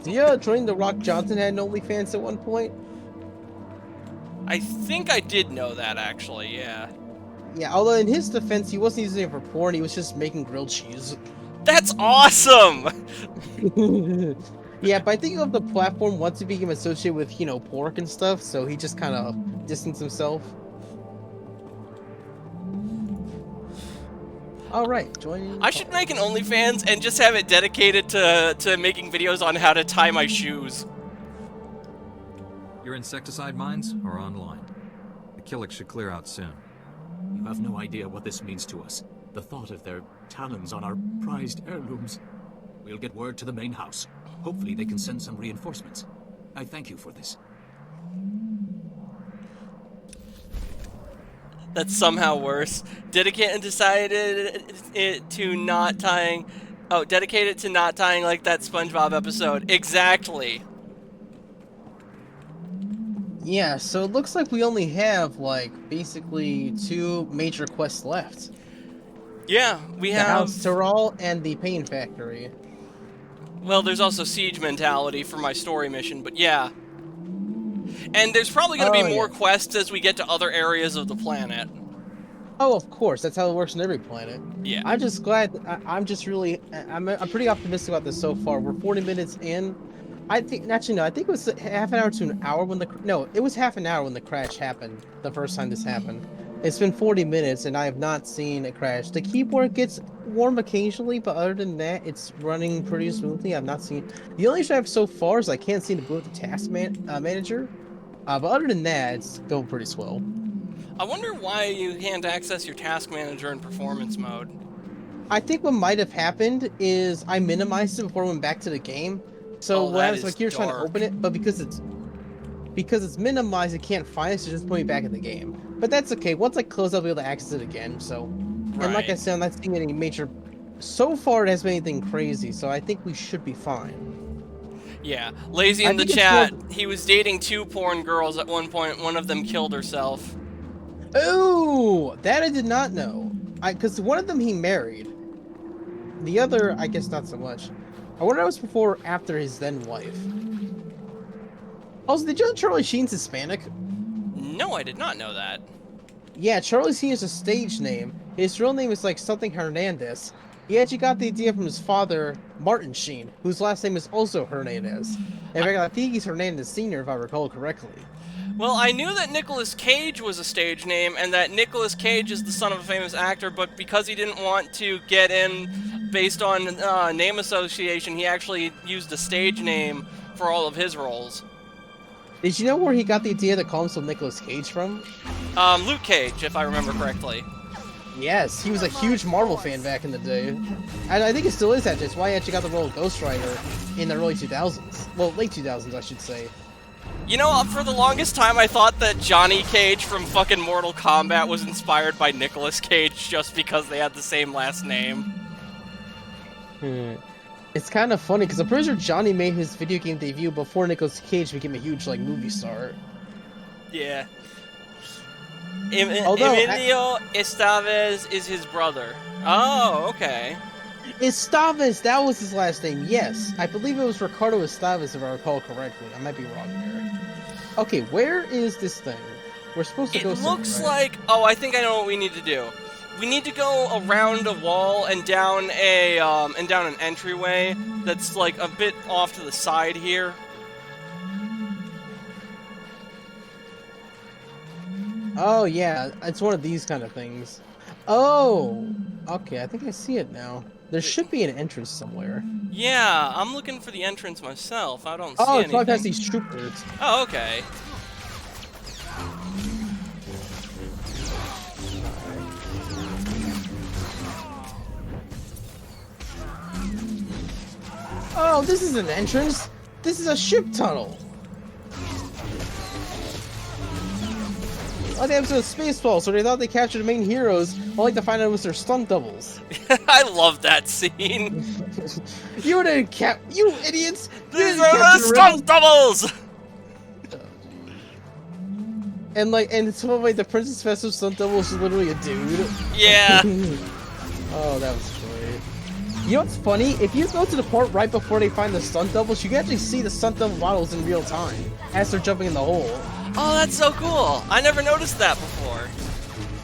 you know Dwayne The Rock Johnson had an OnlyFans at one point? I think I did know that, actually, yeah. Yeah, although in his defense, he wasn't using it for porn, he was just making grilled cheese. That's awesome! Yeah, but I think of the platform once he became associated with, you know, pork and stuff, so he just kind of distanced himself. Alright, join. I should make an OnlyFans and just have it dedicated to making videos on how to tie my shoes. Your insecticide mines are online. The Killix should clear out soon. You have no idea what this means to us. The thought of their talons on our prized heirlooms. We'll get word to the main house. Hopefully they can send some reinforcements. I thank you for this. That's somehow worse. Dedicated decided it to not tying... Oh, dedicated to not tying like that SpongeBob episode. Exactly. Yeah, so it looks like we only have, like, basically 2 major quests left. Yeah, we The have... House Tyrrell and the Pain Factory. Well, there's also siege mentality for my story mission, but yeah. And there's probably going to be more quests as we get to other areas of the planet. Oh, of course, that's how it works on every planet. Yeah. I'm just glad, I'm just really, I'm pretty optimistic about this so far. We're 40 minutes in. I think, actually no, I think it was half an hour to an hour when it was half an hour when the crash happened, the first time this happened. It's been 40 minutes and I have not seen a crash. The keyboard gets warm occasionally, but other than that, it's running pretty smoothly. I've not seen, the only issue I have so far is I can't seem to boot the task manager. But other than that, it's going pretty swell. I wonder why you can't access your task manager in performance mode. I think what might have happened is I minimized it before I went back to the game. So when I was like, you're trying to open it, but because it's minimized, it can't find it, so just put me back in the game. But that's okay. Once I close, I'll be able to access it again. So, and like I said, I'm not seeing any major. So far, it hasn't been anything crazy, so I think we should be fine. Yeah, Lazy in the chat. He was dating 2 porn girls at one point. One of them killed herself. Oh, that I did not know. Because one of them he married. The other, I guess not so much. I wonder if it was before or after his then wife. Also, did you know Charlie Sheen's Hispanic? No, I did not know that. Yeah, Charlie Sheen is a stage name. His real name is like something Hernandez. He actually got the idea from his father, Martin Sheen, whose last name is also Hernandez. In fact, I think he's Hernandez Sr., if I recall correctly. Well, I knew that Nicolas Cage was a stage name, and that Nicolas Cage is the son of a famous actor, but because he didn't want to get in based on name association, he actually used a stage name for all of his roles. Did you know where he got the idea to call himself Nicolas Cage from? Luke Cage, if I remember correctly. Yes, he was a huge Marvel fan back in the day. And I think it still is actually. It's why he actually got the role of Ghost Rider in the early 2000s. Well, late 2000s, I should say. You know, for the longest time, I thought that Johnny Cage from fucking Mortal Kombat was inspired by Nicolas Cage just because they had the same last name. It's kind of funny, because I'm pretty sure Johnny made his video game debut before Nicolas Cage became a huge, like, movie star. Yeah. Although, Emilio Estevez is his brother. Oh, okay. Estevez, that was his last name, yes. I believe it was Ricardo Estevez, if I recall correctly. I might be wrong there. Okay, where is this thing? We're supposed to go somewhere. It looks like... Oh, I think I know what we need to do. We need to go around a wall and down an entryway that's like a bit off to the side here. Oh yeah, it's one of these kind of things. Oh, okay, I think I see it now. There should be an entrance somewhere. Yeah, I'm looking for the entrance myself. I don't see Oh, it's anything. probably past these troopers. Oh, okay. Oh, this is an entrance. This is a ship tunnel. Like the episode of Spaceballs, where they thought they captured the main heroes, only to find out it was their stunt doubles. I love that scene. You didn't cap. You idiots! You These didn't are the capture stunt doubles! And it's so like the Princess Festive stunt double is literally a dude. Yeah. Oh, that was great. You know what's funny? If you go to the port right before they find the stunt doubles, you can actually see the stunt double models in real time as they're jumping in the hole. Oh, that's so cool. I never noticed that before.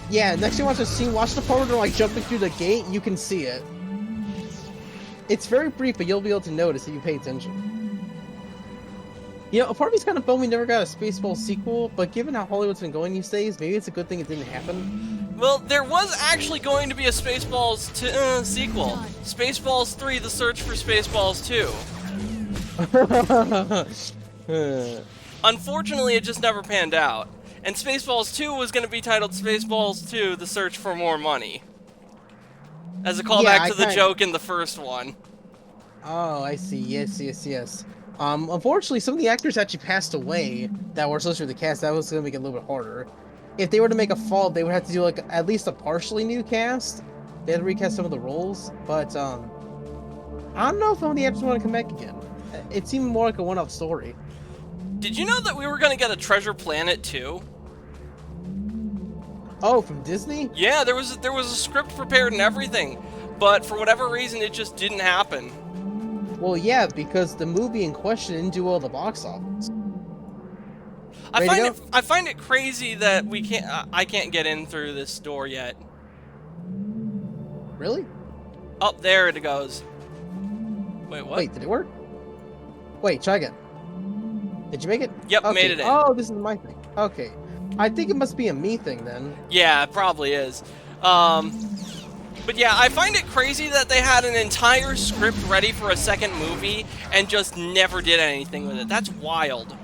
Yeah, next time you watch a scene, watch the part where they're like jumping through the gate, you can see it. It's very brief, but you'll be able to notice if you pay attention. You know, a part of me's kind of bummed we never got a Spaceballs sequel, but given how Hollywood's been going these days, maybe it's a good thing it didn't happen. Well, there was actually going to be a Spaceballs sequel. Spaceballs 3, The Search for Spaceballs 2. Unfortunately, it just never panned out. And Spaceballs 2 was going to be titled Spaceballs 2, The Search for More Money. As a callback to the joke in the first one. Oh, I see. Yes. Unfortunately, some of the actors actually passed away that were associated with the cast. That was going to make it a little bit harder. If they were to make a fall, they would have to do like at least a partially new cast. They had to recast some of the roles, but I don't know if some of the actors want to come back again. It seemed more like a one-off story. Did you know that we were going to get a Treasure Planet 2? Oh, from Disney? Yeah, there was a script prepared and everything, but for whatever reason, it just didn't happen. Well, yeah, because the movie in question didn't do well at the box office. I find it crazy that I can't get in through this door yet. Really? Oh, there it goes. Wait, what? Wait, did it work? Wait, try again. Did you make it? Yep, okay. made it in. Oh, this is my thing. Okay. I think it must be a me thing then. Yeah, it probably is. But yeah, I find it crazy that they had an entire script ready for a second movie and just never did anything with it. That's wild.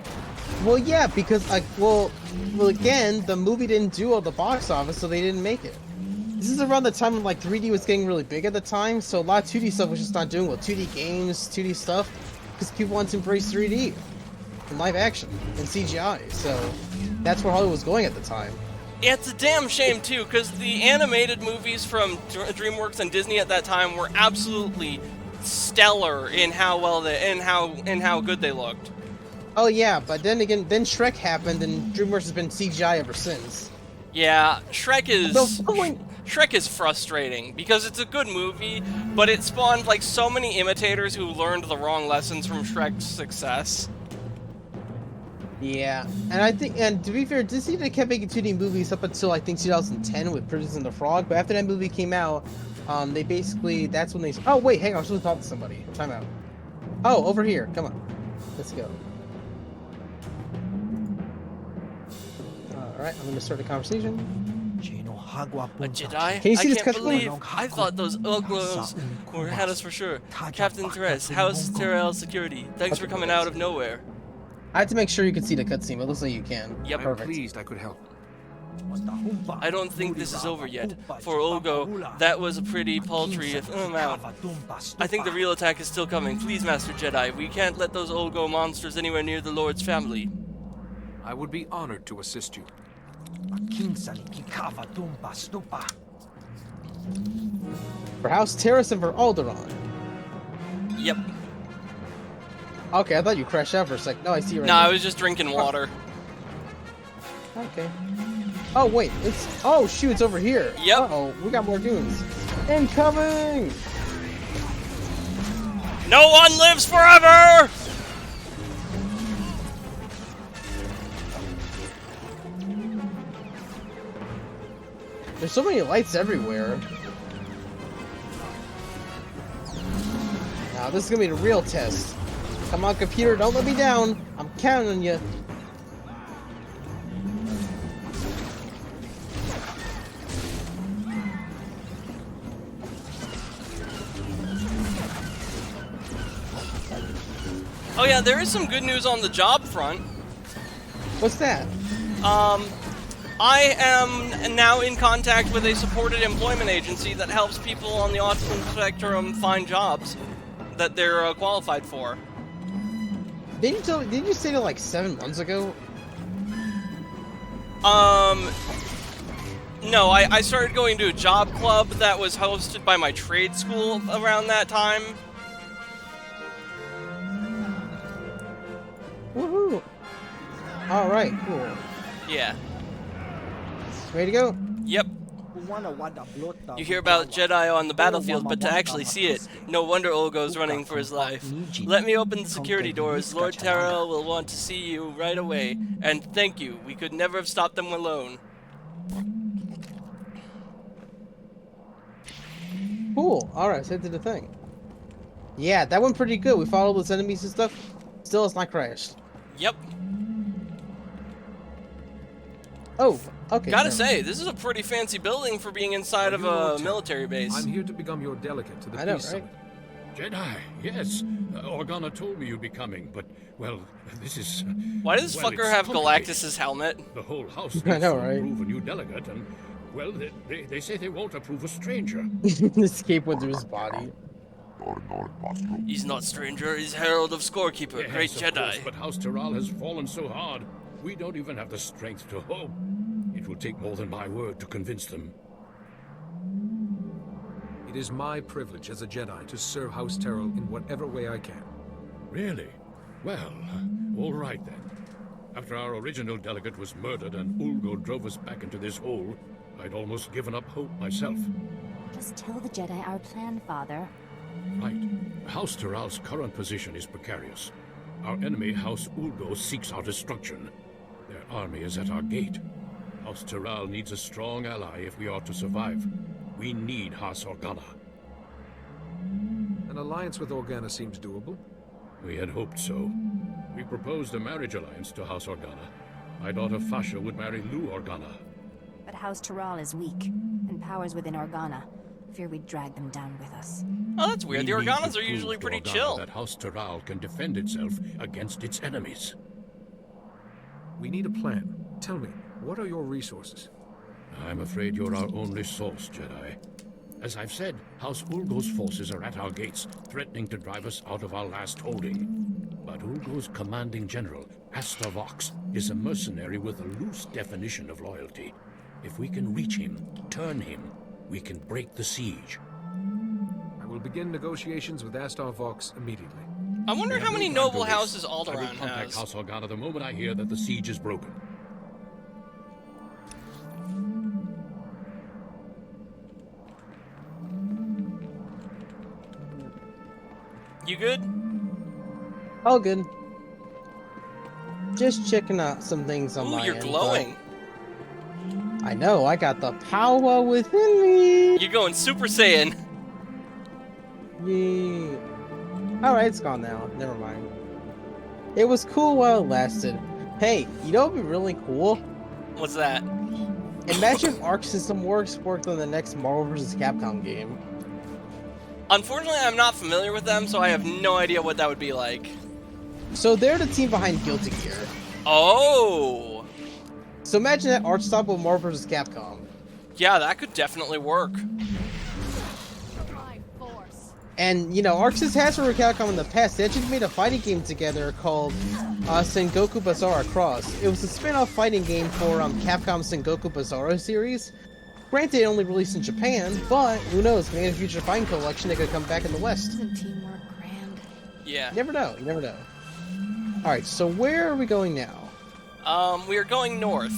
Well, yeah, because well, again, the movie didn't do well at the box office, so they didn't make it. This is around the time when like 3D was getting really big at the time, so a lot of 2D stuff was just not doing well. 2D games, 2D stuff, because people want to embrace 3D and live action and CGI. So that's where Hollywood was going at the time. Yeah, it's a damn shame too, because the animated movies from DreamWorks and Disney at that time were absolutely stellar in how well how good they looked. Oh yeah, but then again, then Shrek happened, and DreamWorks has been CGI ever since. Yeah, Shrek is frustrating because it's a good movie, but it spawned like so many imitators who learned the wrong lessons from Shrek's success. Yeah, and I think, and to be fair, Disney they kept making 2D movies up until I think 2010 with Princess and the Frog. But after that movie came out, they basically that's when they. Oh wait, hang on, I'm supposed to talk to somebody. Time out. Oh, over here. Come on, let's go. All right, I'm gonna start the conversation. A Jedi? Can you see I this can't cutscene? believe I thought those Uglos had us for sure. Captain Therese, how's Terrell Security? Thanks for coming out of nowhere. I had to make sure you could see the cutscene, but it looks like you can. Yep. I'm Perfect. pleased I could help. I don't think this is over yet. For Olgo, that was a pretty paltry amount. I think the real attack is still coming. Please, Master Jedi, we can't let those Olgo monsters anywhere near the Lord's family. I would be honored to assist you. For House Terrace and for Alderaan. Yep. Okay, I thought you crashed out for a sec. No, I see you right No, now. I was just drinking water. Okay. Oh, wait. It's... Oh, shoot, it's over here. Yep. Uh-oh, we got more goons. Incoming! No one lives forever! They're There's so many lights everywhere. Now this is gonna be the real test. Come on, computer, don't let me down. I'm counting on you. Oh yeah, there is some good news on the job front. What's that? I am now in contact with a supported employment agency that helps people on the autism spectrum find jobs that they're qualified for. Didn't you say that like 7 months ago? No, I started going to a job club that was hosted by my trade school around that time. Woohoo! Alright, cool. Yeah. Ready to go? Yep. You hear about Jedi on the battlefield, but to actually see it, no wonder Olgo's running for his life. Let me open the security doors. Lord Terrell will want to see you right away. And thank you. We could never have stopped them alone. Cool. Alright, let's head to the thing. Yeah, that went pretty good. We fought all those enemies and stuff. Still, it's not crashed. Yep. Oh, okay. Gotta say, this is a pretty fancy building for being inside of a military base. I'm here to become your delegate to the I know, peace right? summit. Jedi, yes. Organa told me you'd be coming, but, well, this is... Why does this well, fucker it's have complicated. Galactus's helmet? The whole house needs I know, to right? approve a new delegate, and, well, they say they won't approve a stranger. Escape went through his body. He's not stranger, he's Herald of Scorekeeper, Yes, great of Jedi. course, but House Terral has fallen so hard, we don't even have the strength to hope. It will take more than my word to convince them. It is my privilege as a Jedi to serve House Terrell in whatever way I can. Really? Well, all right then. After our original delegate was murdered and Ulgo drove us back into this hole, I'd almost given up hope myself. Just tell the Jedi our plan, Father. Right. House Terral's current position is precarious. Our enemy, House Ulgo, seeks our destruction. Their army is at our gate. House Terral needs a strong ally if we are to survive. We need House Organa. An alliance with Organa seems doable. We had hoped so. We proposed a marriage alliance to House Organa. My daughter Fasha would marry Lou Organa. But House Terral is weak, and powers within Organa. Fear we'd drag them down with us. Oh, that's weird. The We need Organas to are usually prove to pretty Organa chill. that House Terral can defend itself against its enemies. We need a plan. Tell me, what are your resources? I'm afraid you're our only source, Jedi. As I've said, House Ulgo's forces are at our gates, threatening to drive us out of our last holding. But Ulgo's commanding general, Asta Vox, is a mercenary with a loose definition of loyalty. If we can reach him, turn him, we can break the siege. I will begin negotiations with Astar Vox immediately. I wonder We how have many no time noble to waste. houses I will Alderaan contact has. House Organa the moment I hear that the siege is broken. You good? All good. Just checking out some things on Ooh, my you're end, glowing. but I know, I got the power within me. You're going Super Saiyan. Yeah. Alright, it's gone now. Never mind. It was cool while it lasted. Hey, you know what would be really cool? What's that? Imagine if Arc System worked on the next Marvel vs. Capcom game. Unfortunately, I'm not familiar with them, so I have no idea what that would be like. So they're the team behind Guilty Gear. Oh! So imagine that art style with Marvel vs. Capcom. Yeah, that could definitely work. And, you know, Arc System has worked with Capcom in the past. They actually made a fighting game together called Sengoku Basara Cross. It was a spin-off fighting game for Capcom's Sengoku Basara series. Granted, it only released in Japan, but who knows? Maybe in a future fighting collection, it could come back in the West. Isn't teamwork grand? Yeah. You never know. You never know. Alright, so where are we going now? We are going north.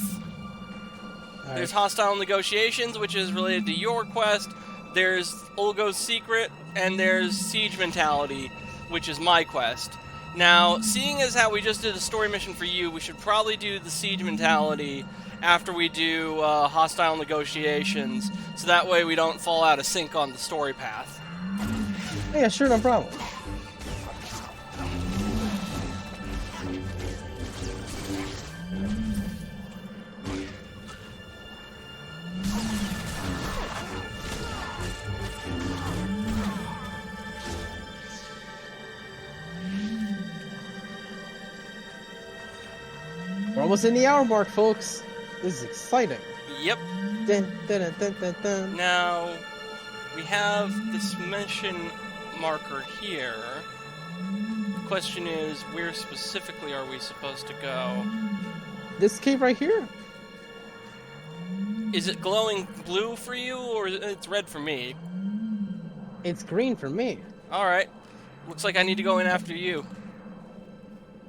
Alright. There's hostile negotiations, which is related to your quest. There's Ulgo's secret, and there's siege mentality, which is my quest. Now, seeing as how we just did a story mission for you, we should probably do the siege mentality after we do hostile negotiations, so that way we don't fall out of sync on the story path. Yeah, sure, no problem. We're almost in the hour mark, folks. This is exciting. Yep. Dun, dun, dun, dun, dun, dun. Now, we have this mission marker here. The question is, where specifically are we supposed to go? This cave right here. Is it glowing blue for you, or it's red for me? It's green for me. Alright. Looks like I need to go in after you.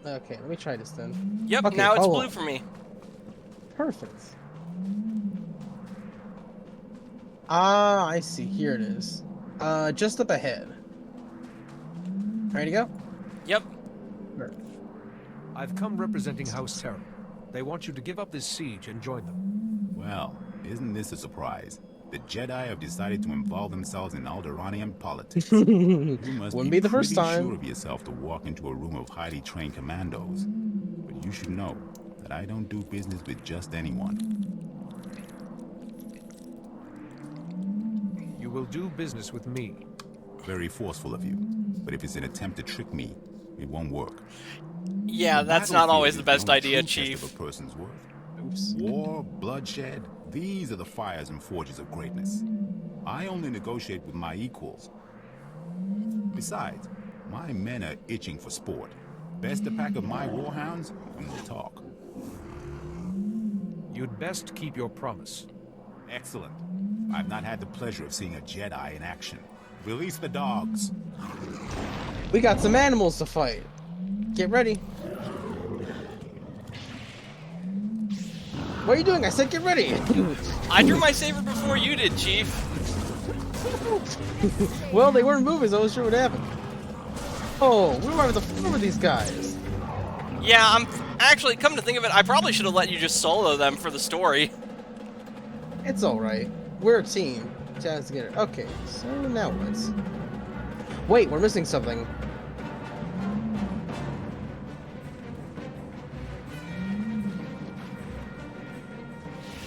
Okay, let me try this then. Yep, Okay, now it's hold blue on. for me. Perfect. Ah, I see. Here it is. Just up ahead. Ready to go? Yep. Perfect. I've come representing House Terra. They want you to give up this siege and join them. Well, isn't this a surprise? The Jedi have decided to involve themselves in Alderaanian politics. You must Wouldn't be the first pretty time. sure of yourself to walk into a room of highly trained commandos. But you should know that I don't do business with just anyone. You will do business with me. Very forceful of you. But if it's an attempt to trick me, it won't work. Yeah, that's not always the best idea, Chief. Chief. Of a person's worth. Oops. War, bloodshed, these are the fires and forges of greatness. I only negotiate with my equals. Besides, my men are itching for sport. Best a pack of my warhounds, and we'll talk. You'd best keep your promise. Excellent. I've not had the pleasure of seeing a Jedi in action. Release the dogs. We got some animals to fight. Get ready. What are you doing? I said get ready. I drew my saber before you did, Chief. Well, they weren't moving, so I wasn't sure what happened. Oh, where were these guys? Yeah, I'm actually, come to think of it, I probably should have let you just solo them for the story. It's alright. We're a team. Jazz together. Okay, so now what? Wait, we're missing something.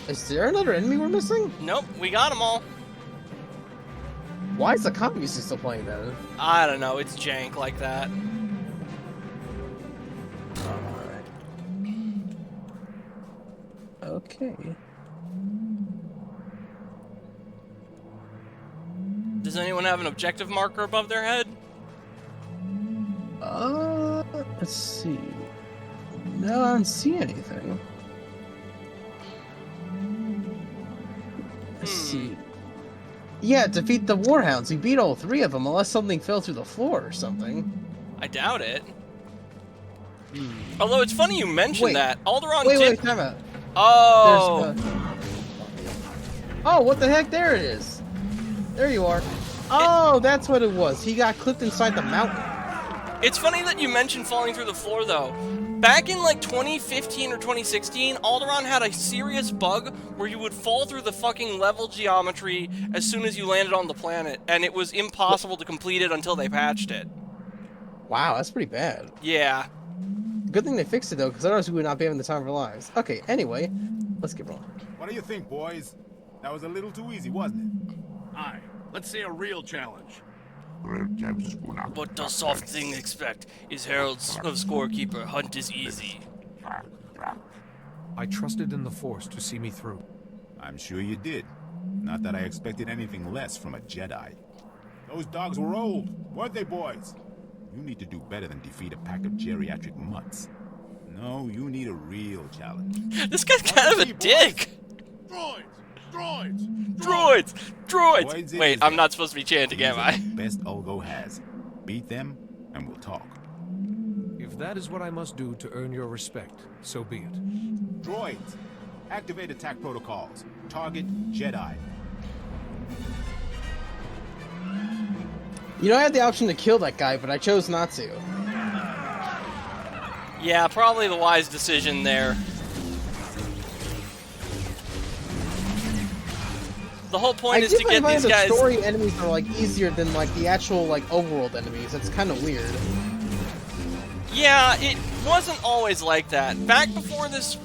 Is there another enemy we're missing? Nope, we got them all. Why is the comp music still playing then? I don't know, it's jank like that. Alright. Okay. Does anyone have an objective marker above their head? Let's see. No, I don't see anything. Let's see. Yeah, defeat the Warhounds. We beat all three of them, unless something fell through the floor or something. I doubt it. Although it's funny you mentioned that. Alderaan Wait, time out. Oh! Oh, what the heck? There it is. There you are. Oh, that's what it was. He got clipped inside the mountain. It's funny that you mentioned falling through the floor, though. Back in, like, 2015 or 2016, Alderaan had a serious bug where you would fall through the fucking level geometry as soon as you landed on the planet, and it was impossible to complete it until they patched it. Wow, that's pretty bad. Yeah. Good thing they fixed it, though, because otherwise we would not be having the time of our lives. Okay, anyway, let's get rolling. What do you think, boys? That was a little too easy, wasn't it? Aye. Let's see a real challenge. What does soft thing expect? Is Herald of Scorekeeper, hunt is easy. I trusted in the Force to see me through. I'm sure you did. Not that I expected anything less from a Jedi. Those dogs were old, weren't they, boys? You need to do better than defeat a pack of geriatric mutts. No, you need a real challenge. This guy's kind of a dick! Droids! Droids! Droids! Droids! Droids Wait, I'm not supposed to be chanting, am I? Best Ulgo has. Beat them, and we'll talk. If that is what I must do to earn your respect, so be it. Droids, activate attack protocols. Target Jedi. You know, I had the option to kill that guy, but I chose not to. Yeah, probably the wise decision there. The whole point is to get these the guys... story enemies are like easier than like the actual like overworld enemies. It's kind of weird. Yeah, it wasn't always like that. Back when this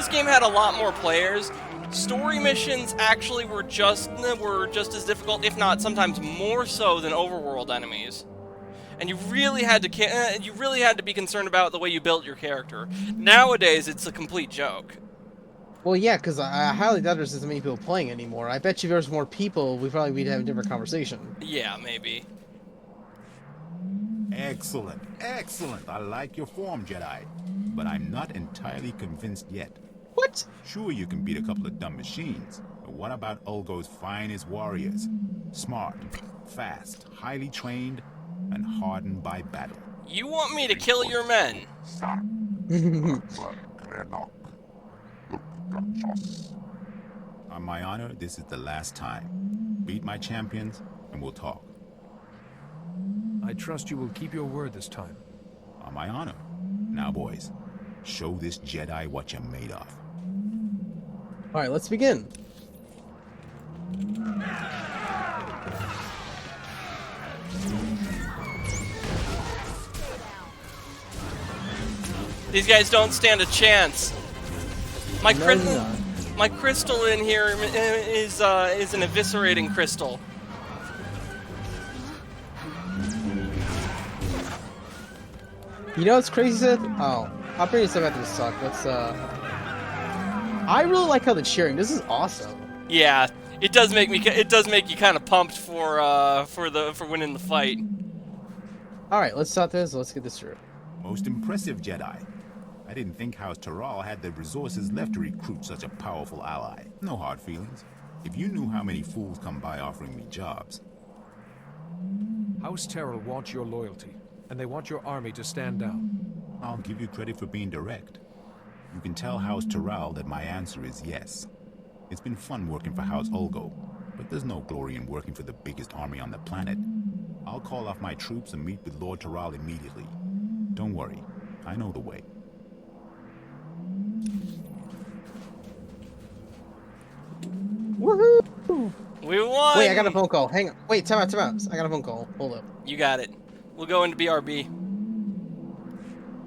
game had a lot more players, story missions actually were just as difficult, if not sometimes more so than overworld enemies. And you really had to be concerned about the way you built your character. Nowadays, it's a complete joke. Well, yeah, because I highly doubt there's as many people playing anymore. I bet you if there's more people, we'd probably be having a different conversation. Yeah, maybe. Excellent, excellent. I like your form, Jedi. But I'm not entirely convinced yet. What? Sure, you can beat a couple of dumb machines, but what about Ulgo's finest warriors? Smart, fast, highly trained, and hardened by battle. You want me to kill your men? On my honor, this is the last time. Beat my champions, and we'll talk. I trust you will keep your word this time. On my honor. Now, boys, show this Jedi what you're made of. Alright, let's begin. These guys don't stand a chance. My No, crystal in here is an eviscerating crystal. You know what's crazy, Seth? Oh, I'll bring this up after this talk. Let's, I really like how the cheering. This is awesome. Yeah, it does make you kind of pumped for winning the fight. Alright, let's start this. Let's get this through. Most impressive, Jedi. I didn't think House Taral had the resources left to recruit such a powerful ally. No hard feelings. If you knew how many fools come by offering me jobs. House Terrell wants your loyalty, and they want your army to stand down. I'll give you credit for being direct. You can tell House Taral that my answer is yes. It's been fun working for House Ulgo, but there's no glory in working for the biggest army on the planet. I'll call off my troops and meet with Lord Taral immediately. Don't worry, I know the way. Woohoo! We won! Wait, I got a phone call. Hang on. Wait, time out. I got a phone call. Hold up. You got it. We'll go into BRB.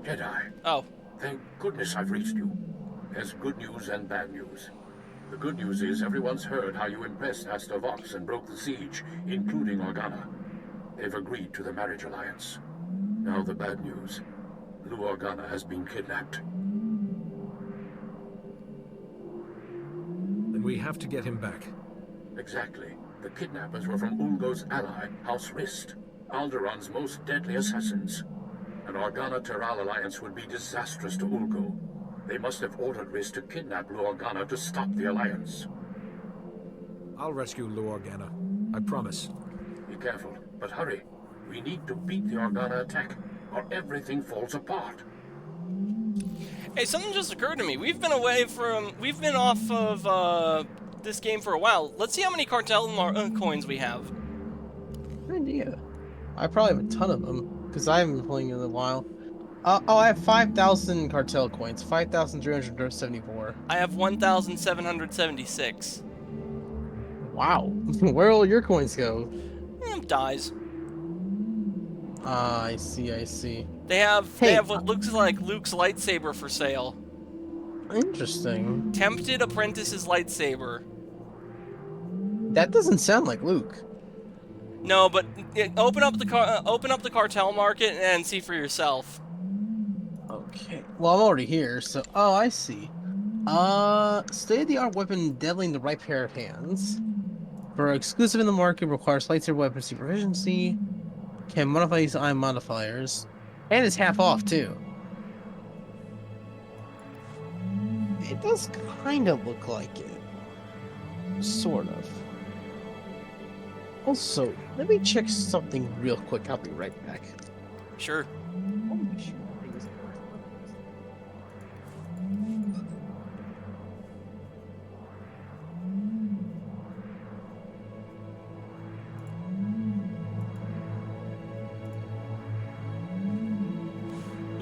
Jedi, Oh. thank goodness I've reached you. There's good news and bad news. The good news is everyone's heard how you impressed Aster Vox and broke the siege, including Organa. They've agreed to the marriage alliance. Now the bad news. Lou Organa has been kidnapped. Then we have to get him back. Exactly. The kidnappers were from Ulgo's ally, House Rist, Alderaan's most deadly assassins. An Organa-Taral alliance would be disastrous to Ulgo. They must have ordered Rist to kidnap Lou Organa to stop the alliance. I'll rescue Lou Organa. I promise. Be careful, but hurry. We need to beat the Organa attack, or everything falls apart. Hey, something just occurred to me. We've been off of this game for a while. Let's see how many cartel coins we have. Good idea. I probably have a ton of them, because I haven't been playing in a while. Oh, I have 5,000 cartel coins. 5,374. I have 1,776. Wow. Where will your coins go? Dies. Ah, I see. They have what looks like Luke's lightsaber for sale. Interesting. Tempted Apprentice's lightsaber. That doesn't sound like Luke. No, but open up the cartel market and see for yourself. Okay. Well, I'm already here, so... Oh, I see. State-of-the-art weapon deadly the right pair of hands. For exclusive in the market, requires lightsaber weapon proficiency. Can modify these eye modifiers. And it's half off, too. It does kind of look like it. Sort of. Also, let me check something real quick. I'll be right back. Sure.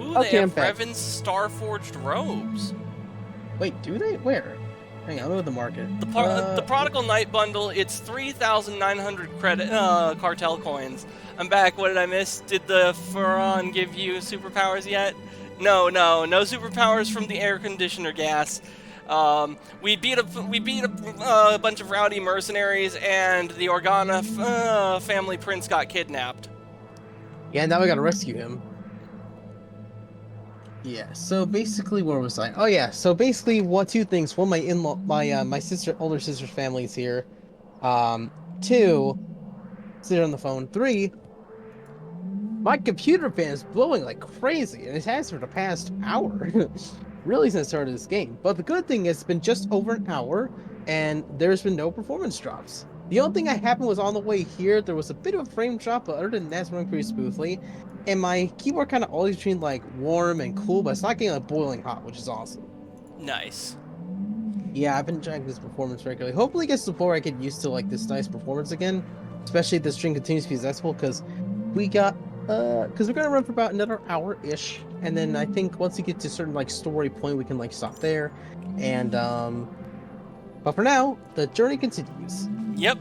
Ooh, Okay, they I'm have back. Revan's Star-forged robes. Wait, do they? Where? Hang on, look at the market. The Prodigal Knight bundle, it's 3,900 credit cartel coins. I'm back. What did I miss? Did the Furon give you superpowers yet? No superpowers from the air conditioner gas. We beat a bunch of rowdy mercenaries, and the Organa family prince got kidnapped. Yeah, now we gotta rescue him. Yeah, so basically, where was I? Oh yeah, so basically, two things. One, my older sister's family's here. Two, sit on the phone. Three, my computer fan is blowing like crazy, and it has for the past hour. Really since the start of this game. But the good thing is it's been just over an hour, and there's been no performance drops. The only thing that happened was on the way here, there was a bit of a frame drop, but other than that, it's running pretty smoothly. And my keyboard kind of always between like warm and cool, but it's not getting like boiling hot, which is awesome. Nice. Yeah, I've been checking this performance regularly. Hopefully it gets to the point where I get used to like this nice performance again, especially if the string continues to be successful, because we're gonna run for about another hour-ish, and then I think once we get to a certain like story point, we can like stop there. And but for now, the journey continues. Yep.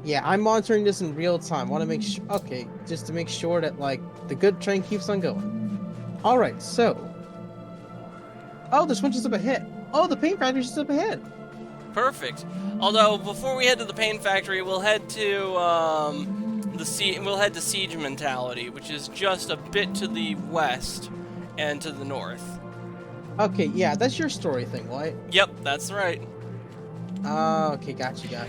Yeah, I'm monitoring this in real time. Want to make sure, okay, just to make sure that like the good train keeps on going. All right, so, oh, this one just up ahead. Oh, the paint factory's just up ahead. Perfect. Although before we head to the paint factory, we'll head to Siege Mentality, which is just a bit to the west and to the north. Okay, yeah, that's your story thing, right? Yep, that's right. Okay, gotcha. Done.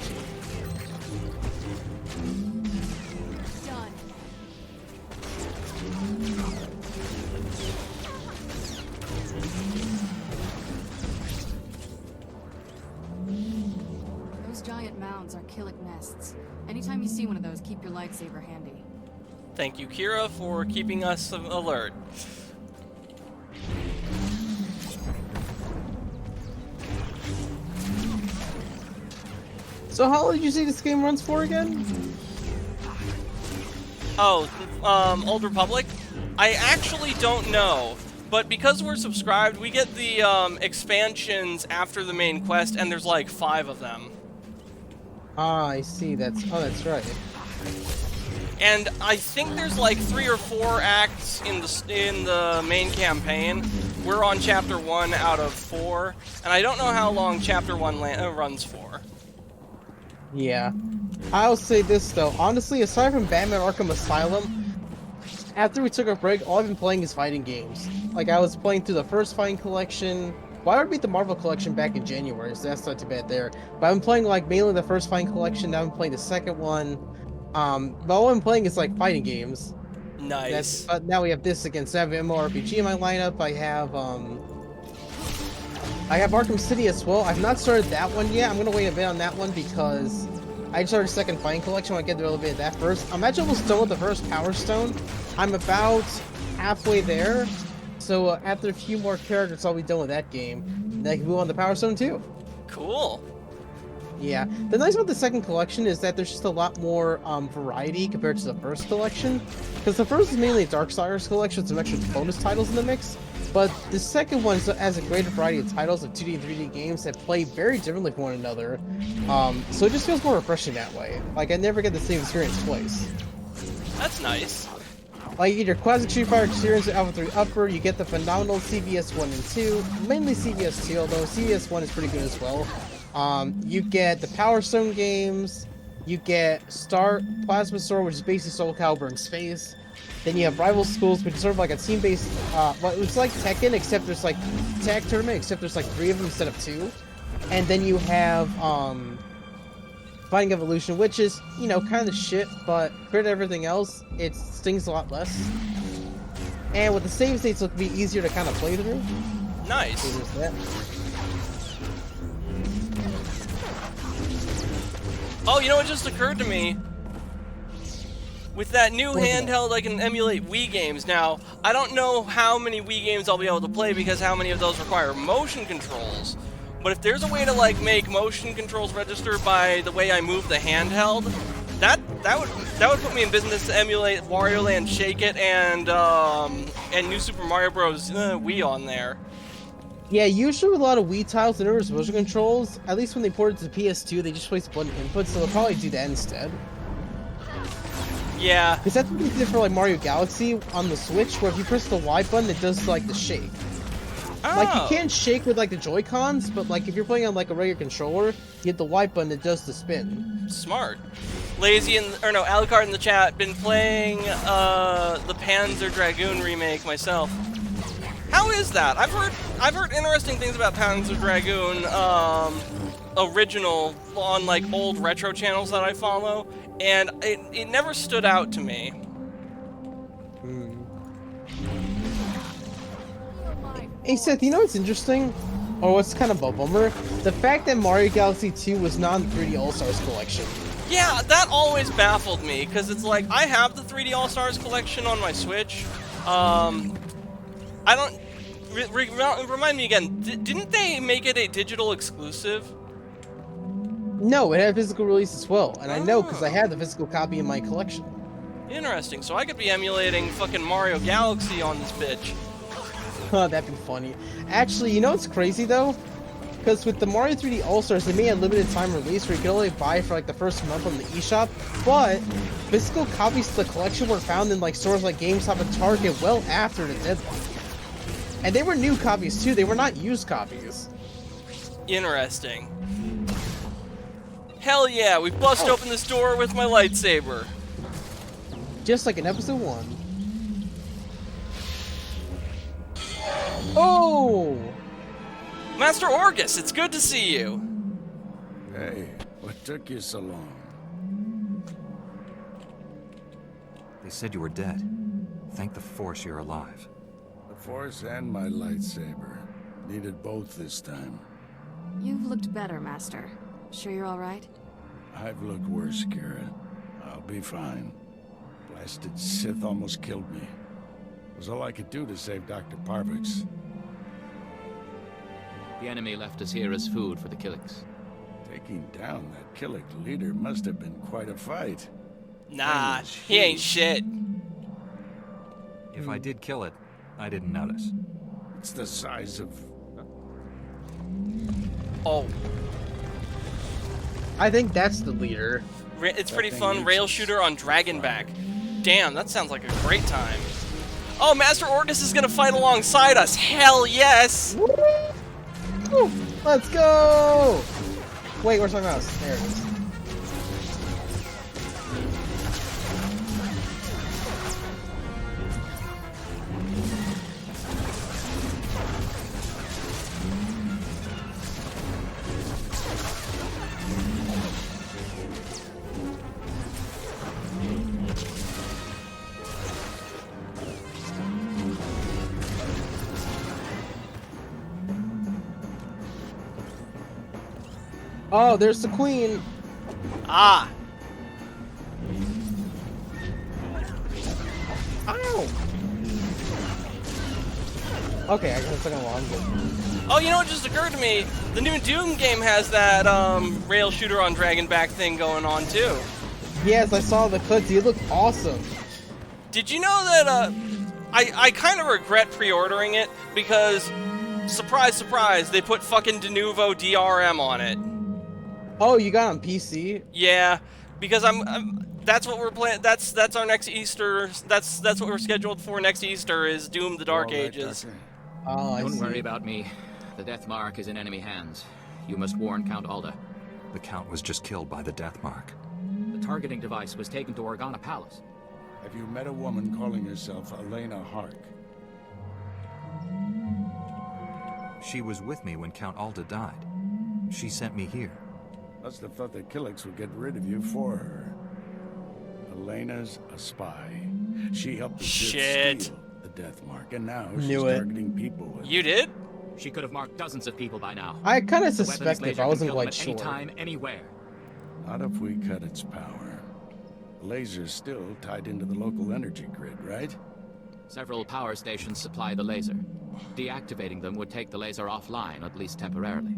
Those giant mounds are Killick nests. Anytime you see one of those, keep your lightsaber handy. Thank you, Kira, for keeping us alert. So how long did you say this game runs for again? Oh, Old Republic? I actually don't know, but because we're subscribed, we get the expansions after the main quest, and there's like 5 of them. Ah, I see. That's right. And I think there's like 3 or 4 acts in the main campaign. We're on chapter 1 out of 4, and I don't know how long chapter 1 runs for. Yeah. I'll say this though, honestly, aside from Batman Arkham Asylum, after we took a break, all I've been playing is fighting games. Like, I was playing through the first fighting collection. Well, I already beat the Marvel collection back in January, so that's not too bad there. But I've been playing like mainly the first fighting collection, now I'm playing the second one. But all I'm playing is like fighting games. Nice. But now we have this again, so I have MMORPG in my lineup, I have Arkham City as well. I've not started that one yet. I'm gonna wait a bit on that one because I started a second fighting collection. I want to get through a little bit of that first. I'm actually almost done with the first Power Stone. I'm about halfway there. So after a few more characters, I'll be done with that game. Then I can move on to Power Stone 2. Cool. Yeah. The nice about the second collection is that there's just a lot more variety compared to the first collection. Because the first is mainly a Darksiders collection with some extra bonus titles in the mix. But the second one has a greater variety of titles of 2D and 3D games that play very differently from one another. So it just feels more refreshing that way. Like, I never get the same experience twice. That's nice. Like, you get your classic Street Fighter experience with Alpha 3 Upper, you get the phenomenal CVS 1 and 2, mainly CVS 2, although CVS 1 is pretty good as well. You get the Power Stone games, you get Star Plasma Sword, which is basically Soul Calibur in space. Then you have Rival Schools, which is sort of like a team-based, well, it's like Tekken, except there's like tag tournament, except there's like 3 of them instead of 2. And then you have, Fighting Evolution, which is, you know, kind of shit, but compared to everything else, it stings a lot less. And with the save states, it'll be easier to kind of play through. Nice. So there's that. Oh, you know what just occurred to me? With that new handheld, I can emulate Wii games. Now, I don't know how many Wii games I'll be able to play because how many of those require motion controls. But if there's a way to like make motion controls register by the way I move the handheld, that would put me in business to emulate Wario Land Shake It and New Super Mario Bros. Wii on there. Yeah, usually with a lot of Wii titles and reverse motion controls, at least when they port it to PS2, they just place button input, so they'll probably do that instead. Yeah. Because that's what they did for like Mario Galaxy on the Switch, where if you press the Y button, it does like the shake. Oh. Like you can't shake with like the Joy-Cons, but like if you're playing on like a regular controller, you hit the Y button, it does the spin. Smart. Lazy Alucard in the chat, been playing the Panzer Dragoon remake myself. How is that? I've heard interesting things about Panzer Dragoon original on like old retro channels that I follow, and it never stood out to me. Hey Seth, you know what's interesting? Or what's kind of a bummer? The fact that Mario Galaxy 2 was not in the 3D All-Stars collection. Yeah, that always baffled me, because it's like, I have the 3D All-Stars collection on my Switch. I don't... remind me again, didn't they make it a digital exclusive? No, it had a physical release as well, and I know because I have the physical copy in my collection. Interesting, so I could be emulating fucking Mario Galaxy on this bitch. Huh, that'd be funny. Actually, you know what's crazy though? Because with the Mario 3D All-Stars, they made a limited time release where you could only buy for like the first month on the eShop, but physical copies of the collection were found in like stores like GameStop and Target well after the deadline. And they were new copies too, they were not used copies. Interesting. Hell yeah, we bust open this door with my lightsaber. Just like in episode 1. Oh! Master Orgus, it's good to see you. Hey, what took you so long? They said you were dead. Thank the Force you're alive. The Force and my lightsaber. Needed both this time. You've looked better, Master. Sure you're all right? I've looked worse, Kira. I'll be fine. Blasted Sith almost killed me. It was all I could do to save Dr. Parvix. The enemy left us here as food for the Killiks. Taking down that Killik leader must have been quite a fight. Nah, he ain't shit. If I did kill it, I didn't notice. It's the size of... Oh. I think that's the leader. It's pretty fun, rail shooter on Dragonback. Damn, that sounds like a great time. Oh, Master Orgus is gonna fight alongside us. Hell yes! Woo! Let's go! Wait, where's my mouse? There it is. Oh, there's the queen. Ah. Ow. Okay, I guess I'm long. Oh, you know what just occurred to me? The new Doom game has that rail shooter on Dragonback thing going on too. Yes, I saw the clips. You look awesome. Did you know that I kind of regret pre-ordering it because surprise, surprise, they put fucking de novo DRM on it. Oh, you got it on PC? Yeah, because that's what we're playing. That's our next Easter. That's what we're scheduled for next Easter is Doom: The Dark Ages. Oh, I Don't see. worry about me. The Death Mark is in enemy hands. You must warn Count Alda. The Count was just killed by the Death Mark. The targeting device was taken to Organa Palace. Have you met a woman calling herself Elena Hark? She was with me when Count Alda died. She sent me here. Must have thought the Killiks would get rid of you for her. Elena's a spy. She helped the Sith steal the Death Mark, and now she's targeting people with You did? She could have marked dozens of people by now. I kind of The weapons suspected, laser but I can wasn't kill them quite at sure. any time, anywhere. Not if we cut its power. The laser's still tied into the local energy grid, right? Several power stations supply the laser. Deactivating them would take the laser offline, at least temporarily.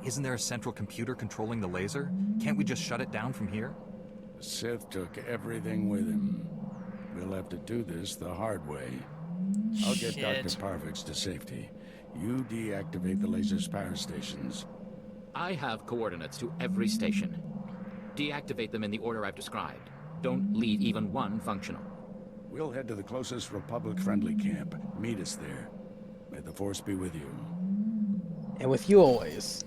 Isn't there a central computer controlling the laser? Can't we just shut it down from here? The Sith took everything with him. We'll have to do this the hard way. I'll get Dr. Parvix to safety. You deactivate the laser's power stations. I have coordinates to every station. Deactivate them in the order I've described. Don't leave even one functional. We'll head to the closest Republic-friendly camp. Meet us there. May the Force be with you. And with you always.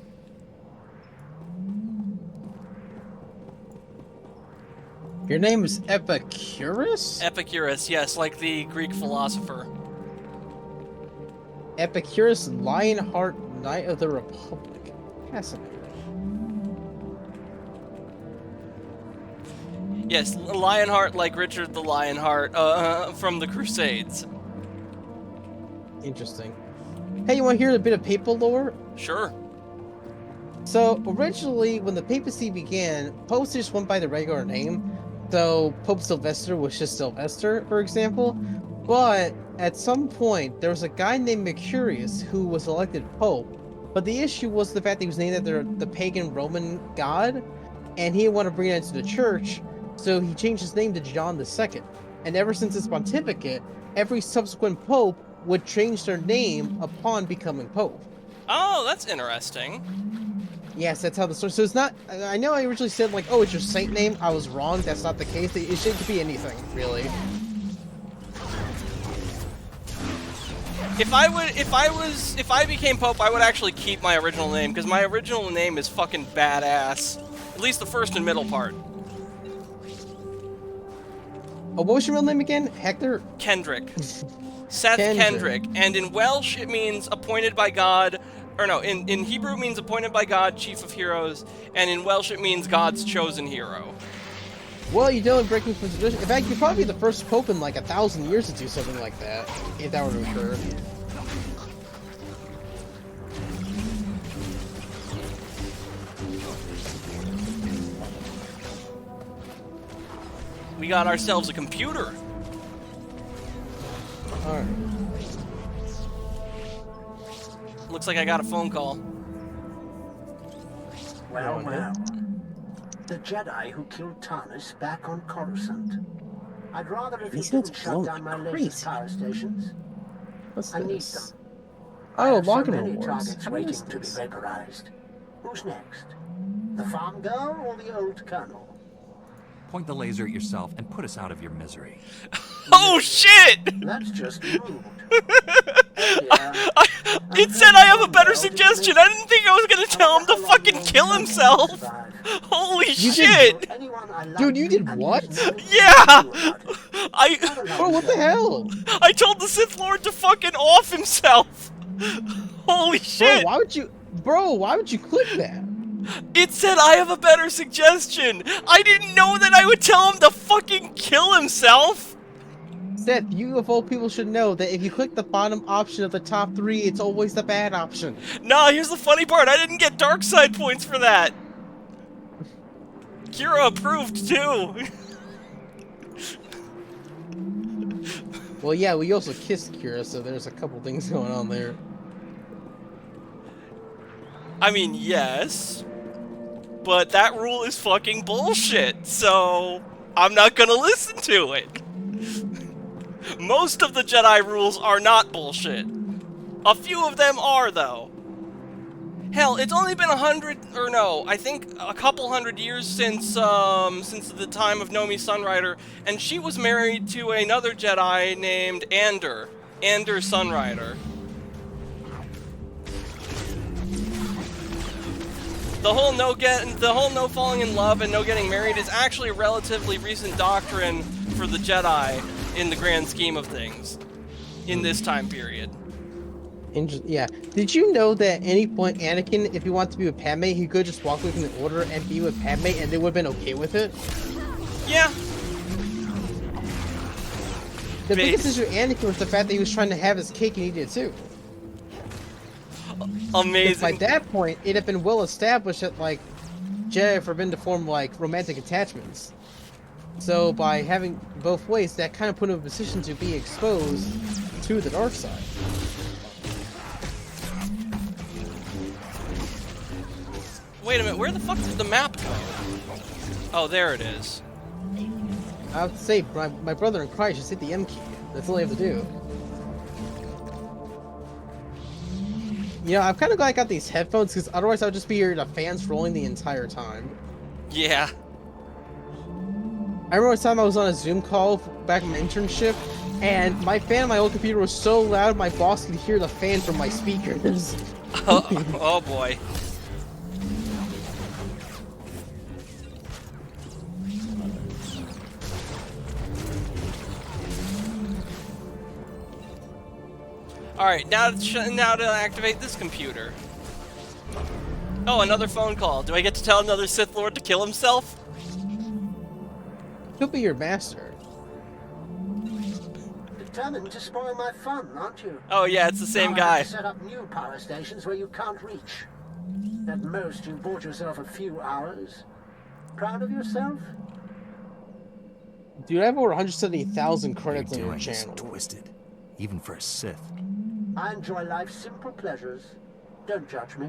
Your name is Epicurus? Epicurus, yes, like the Greek philosopher. Epicurus, Lionheart, Knight of the Republic. Fascinating. Yes, Lionheart like Richard the Lionheart from the Crusades. Interesting. Hey, you want to hear a bit of papal lore? Sure. So, originally, when the papacy began, popes just went by the regular name. So, Pope Sylvester was just Sylvester, for example. But, at some point, there was a guy named Mercurius who was elected pope. But the issue was the fact that he was named after the pagan Roman god, and he didn't want to bring it into the church, so he changed his name to John II. And ever since his pontificate, every subsequent pope would change their name upon becoming pope. Oh, that's interesting. Yes, that's how the story. So it's not. I know I originally said like, oh, it's your saint name. I was wrong. That's not the case. It shouldn't be anything, really. If I became pope, I would actually keep my original name because my original name is fucking badass. At least the first and middle part. Oh, what was your real name again? Hector? Kendrick. Seth Kendrick. And in Welsh, it means appointed by God. Or no, in Hebrew it means appointed by God, chief of heroes. And in Welsh it means God's chosen hero. Well, you don't break from tradition. In fact, you're probably the first pope in like 1,000 years to do something like that. If that were to occur. We got ourselves a computer. Alright. Looks like I got a phone call. Well, well. The Jedi who killed Thomas back on Coruscant. I'd rather if you didn't shut down my laser power stations. What's I need this? them. Oh, So login many rewards. targets How waiting is to be this? vaporized. Who's next? The farm girl or the old colonel? Point the laser at yourself and put us out of your misery. Oh shit! That's just rude. It said I have a better suggestion. I didn't think I was gonna tell him to fucking kill himself. Holy shit! Dude, you did what? Yeah! Bro, what the hell? I told the Sith Lord to fucking off himself. Holy shit! Bro, why would you click that? It said I have a better suggestion. I didn't know that I would tell him to fucking kill himself. Seth, you of all people should know that if you click the bottom option of the top 3, it's always the bad option. Nah, here's the funny part. I didn't get dark side points for that. Kira approved too. Well, yeah, we also kissed Kira, so there's a couple things going on there. I mean, yes. But that rule is fucking bullshit, so I'm not gonna listen to it. Most of the Jedi rules are not bullshit. A few of them are, though. Hell, it's only been I think a couple hundred years since the time of Nomi Sunrider, and she was married to another Jedi named Ander Sunrider. The whole no falling in love and no getting married is actually a relatively recent doctrine for the Jedi in the grand scheme of things in this time period. Yeah. Did you know that at any point Anakin, if he wanted to be with Padme, he could just walk away from the Order and be with Padme and they would have been okay with it? Yeah. The biggest issue with Anakin was the fact that he was trying to have his cake and eat it too. Amazing. By that point, it had been well established that like Jedi are forbidden to form like romantic attachments. So by having both ways, that kind of put him in a position to be exposed to the dark side. Wait a minute, where the fuck did the map go? Oh, there it is. I have to say, my brother in Christ just hit the M key. That's all you have to do. You know, I'm kind of glad I got these headphones, because otherwise I would just be hearing the fans rolling the entire time. Yeah. I remember one time I was on a Zoom call back in my internship, and my fan on my old computer was so loud my boss could hear the fan from my speakers. Oh boy. Alright, now to activate this computer. Oh, another phone call. Do I get to tell another Sith Lord to kill himself? He'll be your master. Determined to spoil my fun, aren't you? Oh yeah, it's the same now guy. I have to set up new power stations where you can't reach. At most, you bought yourself a few hours. Proud of yourself? Dude, I have over 170,000 credits on your Doing is channel. twisted, even for a Sith. I enjoy life's simple pleasures. Don't judge me.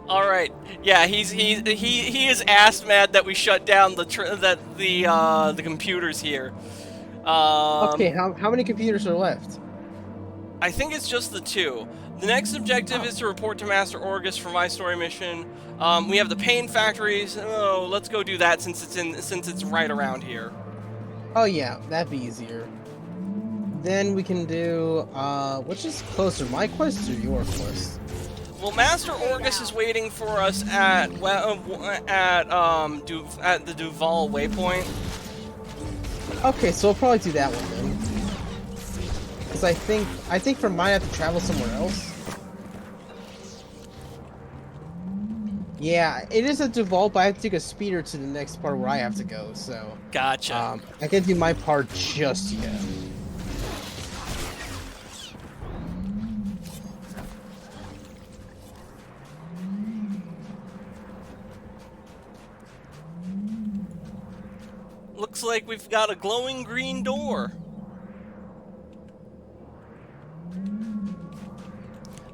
All right, yeah, he is ass mad that we shut down the computers here. Okay, how many computers are left? I think it's just the 2. The next objective is to report to Master Orgus for my story mission. We have the pain factories. Oh, let's go do that since it's right around here. Oh yeah, that'd be easier. Then we can do which is closer, my quest or your quest? Well, Master Orgus is waiting for us at the Duval waypoint. Okay, so we'll probably do that one then. Because I think for mine I have to travel somewhere else. Yeah, it is a Duval, but I have to take a speeder to the next part where I have to go, so... Gotcha. I can't do my part just yet. Looks like we've got a glowing green door.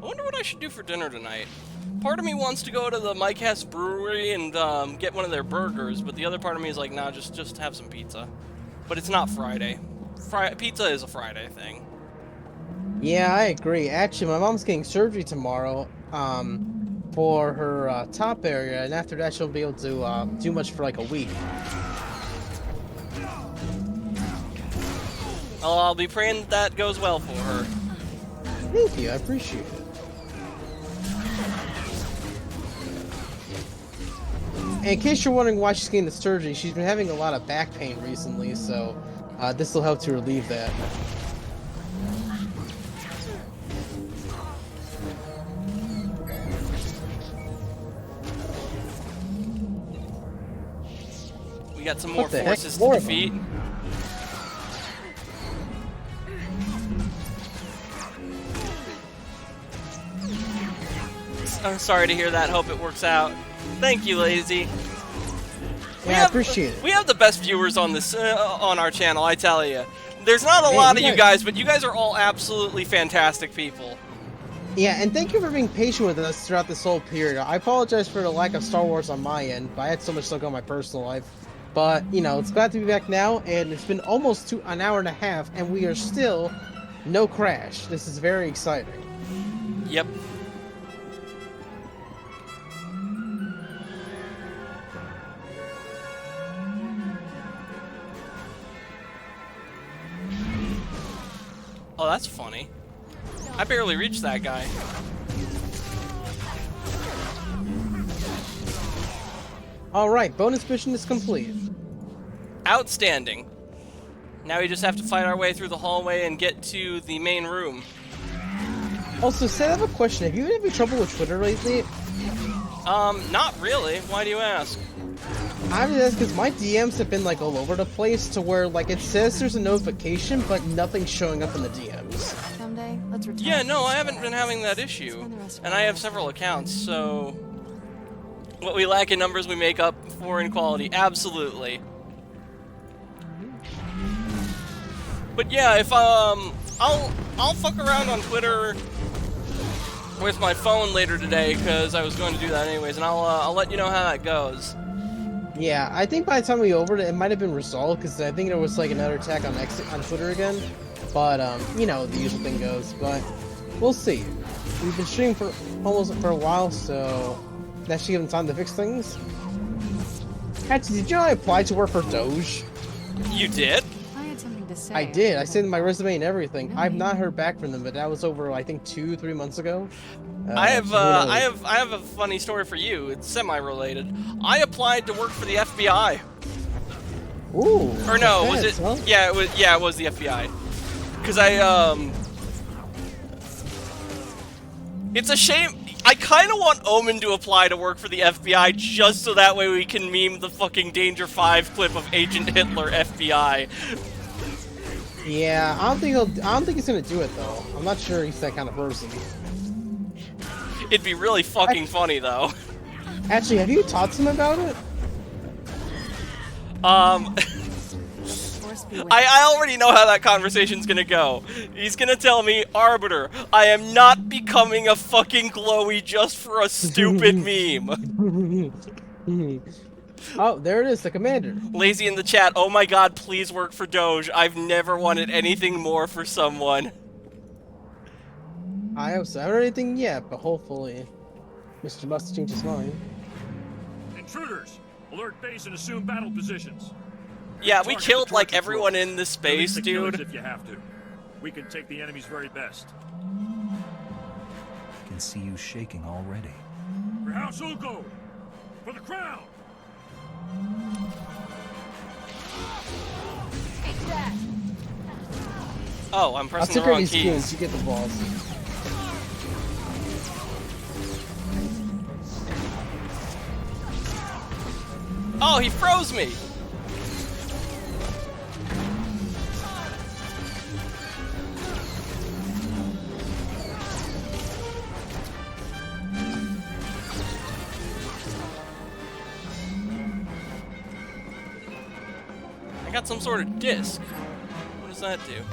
I wonder what I should do for dinner tonight. Part of me wants to go to the Mike Hess Brewery and get one of their burgers, but the other part of me is like, nah, just have some pizza. But it's not Friday. Pizza is a Friday thing. Yeah, I agree. Actually, my mom's getting surgery tomorrow for her top area, and after that she'll be able to do much for like a week. Oh, I'll be praying that goes well for her. Thank you, I appreciate it. And in case you're wondering why she's getting the surgery, she's been having a lot of back pain recently, so this will help to relieve that. We got some more forces to defeat. I'm sorry to hear that. Hope it works out. Thank you, Lazy. Yeah, I appreciate it. We have the best viewers on this on our channel, I tell you. There's not a lot of you guys, but you guys are all absolutely fantastic people. Yeah, and thank you for being patient with us throughout this whole period. I apologize for the lack of Star Wars on my end, but I had so much stuff on my personal life. But, you know, it's glad to be back now, and it's been almost an hour and a half, and we are still no crash. This is very exciting. Yep. Oh, that's funny. I barely reached that guy. Alright, bonus mission is complete. Outstanding. Now we just have to fight our way through the hallway and get to the main room. Also, Seth, I have a question. Have you had any trouble with Twitter lately? Not really. Why do you ask? I'm just asking because my DMs have been like all over the place to where like it says there's a notification, but nothing's showing up in the DMs. Someday, let's return. Yeah, no, I haven't been having that issue. And I have several accounts, so what we lack in numbers we make up for in quality. Absolutely. But yeah, I'll fuck around on Twitter with my phone later today because I was going to do that anyways, and I'll let you know how that goes. Yeah, I think by the time we over it might have been resolved because I think there was like another attack on Twitter again. But you know, the usual thing goes. But we'll see. We've been streaming for a while, so that should give them time to fix things. Actually, did you know I applied to work for Doge? You did? I had something to say. I did. I sent in my resume and everything. I've not heard back from them, but that was over, I think, 2-3 months ago. I have a funny story for you. It's semi-related. I applied to work for the FBI. Ooh. Or no, was it? Huh? Yeah, it was the FBI. Because it's a shame. I kind of want Omen to apply to work for the FBI just so that way we can meme the fucking Danger 5 clip of Agent Hitler FBI. Yeah, I don't think he's gonna do it though. I'm not sure he's that kind of person. It'd be really fucking funny though. Actually, have you talked to him about it? I already know how that conversation's gonna go. He's gonna tell me, Arbiter, I am not becoming a fucking glowy just for a stupid meme. Oh, there it is, the commander. Lazy in the chat, oh my god, please work for Doge. I've never wanted anything more for someone. I haven't heard anything yet, but hopefully Mr. must change his mind. Intruders! Alert base and assume battle positions. Yeah, we killed like everyone in this space, dude. If you have to. We can take the enemy's very best. I can see you shaking already. For House Ulgo! For the crown! Oh, I'm pressing the wrong keys. Skins, you get the balls. Oh, he froze me! I got some sort of disc. What does that do?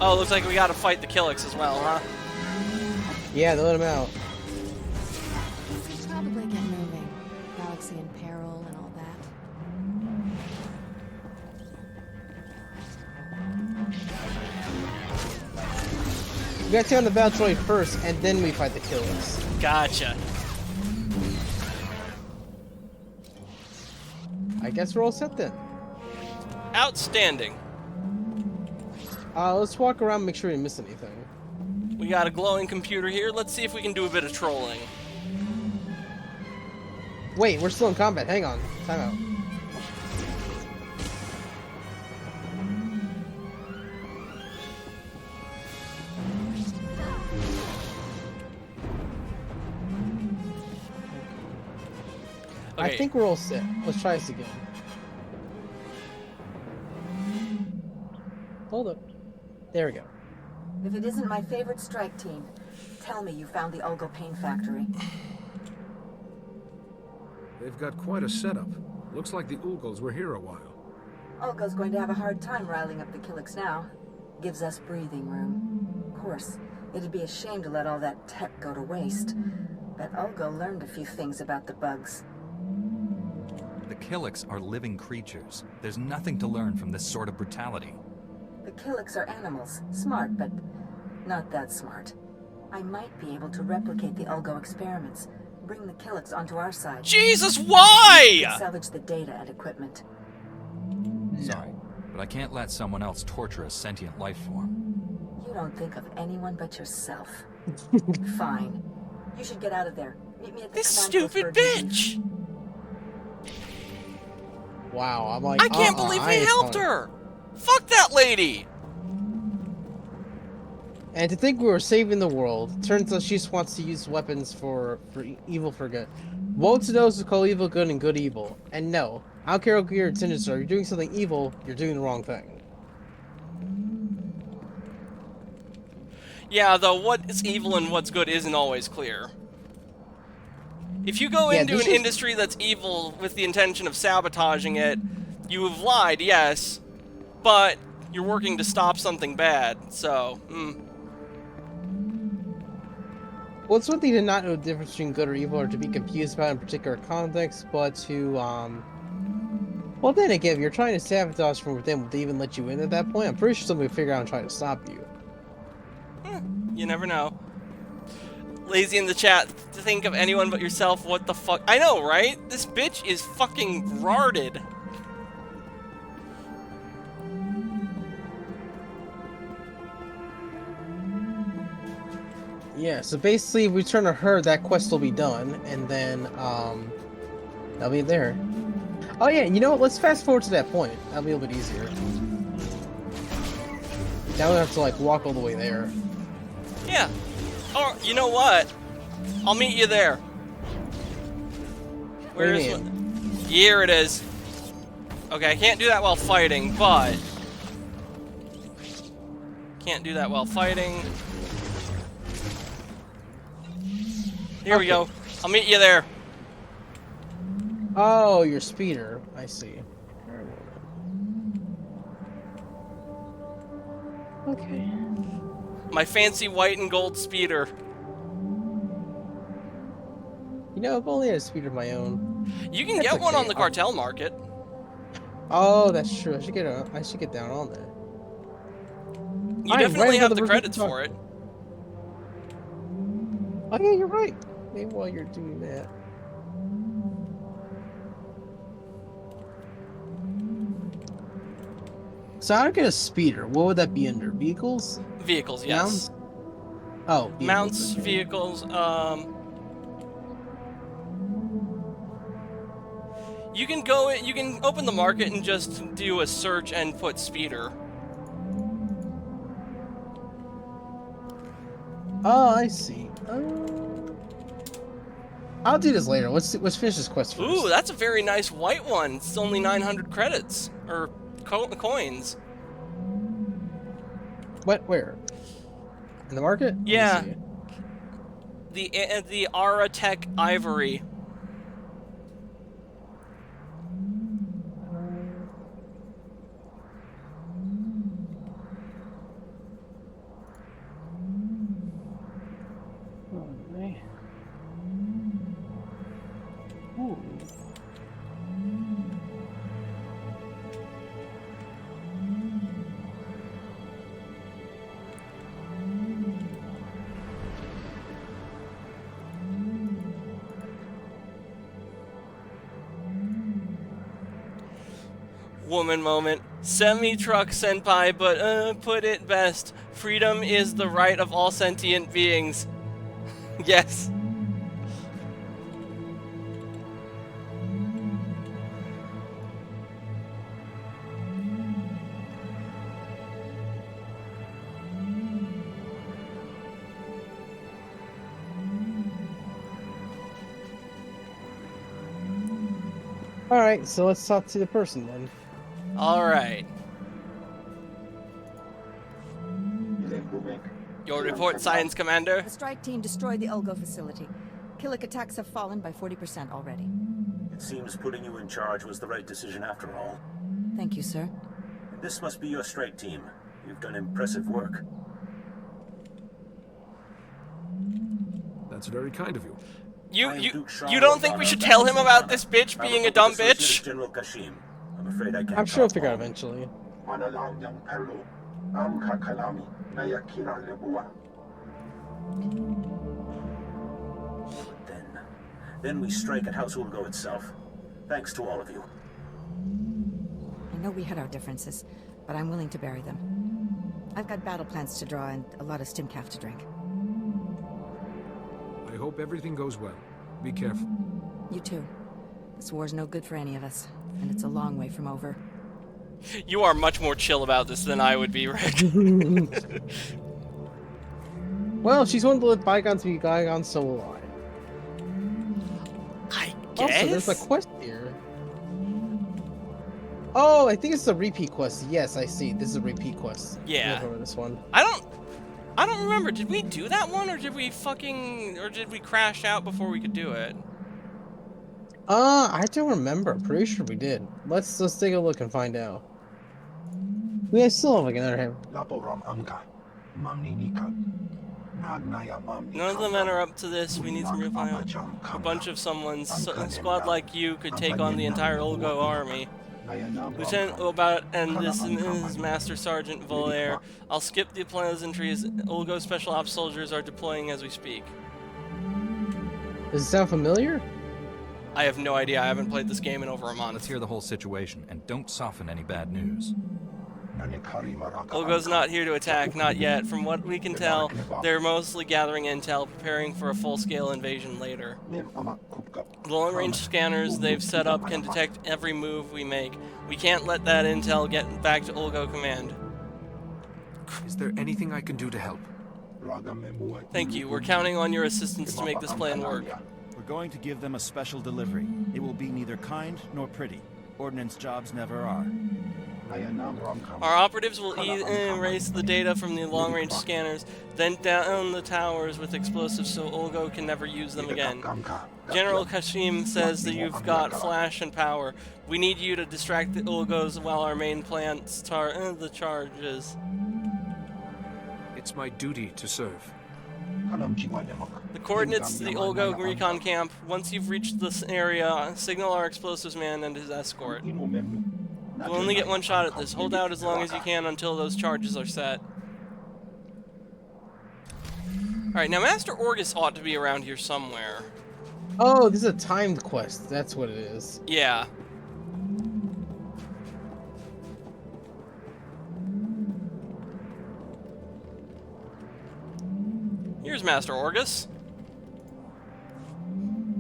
Oh, looks like we gotta fight the Killiks as well, huh? Yeah, they let him out. We should probably get moving. Galaxy in peril and all that. We gotta take on the battle droid first, and then we fight the Killiks. Gotcha. I guess we're all set then. Outstanding. Let's walk around and make sure we didn't miss anything. We got a glowing computer here. Let's see if we can do a bit of trolling. Wait, we're still in combat. Hang on. Time out. Okay. I think we're all set. Let's try this again. Hold up. There we go. If it isn't my favorite strike team, tell me you found the Ulgo Pain Factory. They've got quite a setup. Looks like the Ulgos were here a while. Ulgo's going to have a hard time riling up the Killiks now. Gives us breathing room. Of course, it'd be a shame to let all that tech go to waste. But Ulgo learned a few things about the bugs. The Killiks are living creatures. There's nothing to learn from this sort of brutality. The Killiks are animals. Smart, but not that smart. I might be able to replicate the Ulgo experiments. Bring the Killiks onto our side. Jesus, why? Salvage the data and equipment. Sorry, but I can't let someone else torture a sentient life form. You don't think of anyone but yourself. Fine. You should get out of there. Meet me at the This command post stupid for a debrief. bitch! Wow, I'm like, I can't believe we helped her! Fuck that lady! And to think we were saving the world. Turns out she just wants to use weapons for evil for good. Woe to those who call evil good and good evil. And no, I don't care what your intentions are. You're doing something evil, you're doing the wrong thing. Yeah, though what is evil and what's good isn't always clear. If you go into an is... industry that's evil with the intention of sabotaging it, you have lied, yes, but you're working to stop something bad, so, Well, it's one thing to not know the difference between good or evil, or to be confused about it in particular context, but to, well, then again, if you're trying to sabotage from within, would they even let you in at that point? I'm pretty sure somebody would figure out and try to stop you. You never know. Lazy in the chat, to think of anyone but yourself, what the fuck? I know, right? This bitch is fucking rarded. Yeah, so basically, if we turn to her, that quest will be done, and then, that'll be there. Oh yeah, you know what? Let's fast forward to that point. That'll be a little bit easier. Now we don't have to, like, walk all the way there. Yeah. Or, you know what? I'll meet you there. Where is it? Here it is. Okay, I can't do that while fighting, but... Can't do that while fighting. Here we go. I'll meet you there. Oh, your speeder. I see. Okay. My fancy white and gold speeder. You know, I've only had a speeder of my own. You can get one on the cartel market. Oh, that's true. I should get down on that. You definitely have the credits for it. Oh yeah, you're right. Maybe while you're doing that. So how to get a speeder? What would that be under? Vehicles? Vehicles, yes. Mounts? Oh, vehicles. Mounts, vehicles, you can open the market and just do a search and put speeder. Oh, I see. I'll do this later. Let's finish this quest first. Ooh, that's a very nice white one. It's only 900 credits or coins. What? Where? In the market? Yeah. The Aratech Ivory. Woman moment. Semi-truck senpai, but put it best. Freedom is the right of all sentient beings. Yes. Alright, so let's talk to the person then. Alright. Your report, Science Commander. The strike team destroyed the Ulgo facility. Killik attacks have fallen by 40% already. It seems putting you in charge was the right decision after all. Thank you, sir. This must be your strike team. You've done impressive work. That's very kind of you. You don't think we should tell him about this bitch being a dumb bitch? General Kashim. I'm afraid I can't. I'm sure he'll figure out eventually. Then we strike at House Ulgo itself. Thanks to all of you. I know we had our differences, but I'm willing to bury them. I've got battle plans to draw and a lot of stimcaf to drink. I hope everything goes well. Be careful. You too. This war's no good for any of us, and it's a long way from over. You are much more chill about this than I would be, Rick. Well, she's willing to let bygones be bygones, so will I guess? Also, there's a quest here. Oh, I think it's a repeat quest. Yes, I see. This is a repeat quest. Yeah. I remember this one. I don't remember. Did we do that one, or did we crash out before we could do it? I don't remember. Pretty sure we did. Let's take a look and find out. We still have like another hand. None of the men are up to this. We need some real fire. A bunch of someone's squad like you could take on the entire Ulgo army. Lieutenant Obat and this is Master Sergeant Volaire. I'll skip the pleasantries. Ulgo Special Ops soldiers are deploying as we speak. Does it sound familiar? I have no idea. I haven't played this game in over a month. Let's hear the whole situation, and don't soften any bad news. Ulgo's not here to attack, not yet. From what we can tell, they're mostly gathering intel, preparing for a full-scale invasion later. The long-range scanners they've set up can detect every move we make. We can't let that intel get back to Ulgo Command. Is there anything I can do to help? Thank you. We're counting on your assistance to make this plan work. We're going to give them a special delivery. It will be neither kind nor pretty. Ordnance jobs never are. Our operatives will erase the data from the long-range scanners, then down the towers with explosives so Ulgo can never use them again. General Kashim says that you've got flash and power. We need you to distract the Ulgos while our main plants the charges. It's my duty to serve. The coordinates to the Ulgo recon camp. Once you've reached this area, signal our explosives man and his escort. We'll only get one shot at this. Hold out as long as you can until those charges are set. Alright, now Master Orgus ought to be around here somewhere. Oh, this is a timed quest. That's what it is. Yeah. Here's Master Orgus.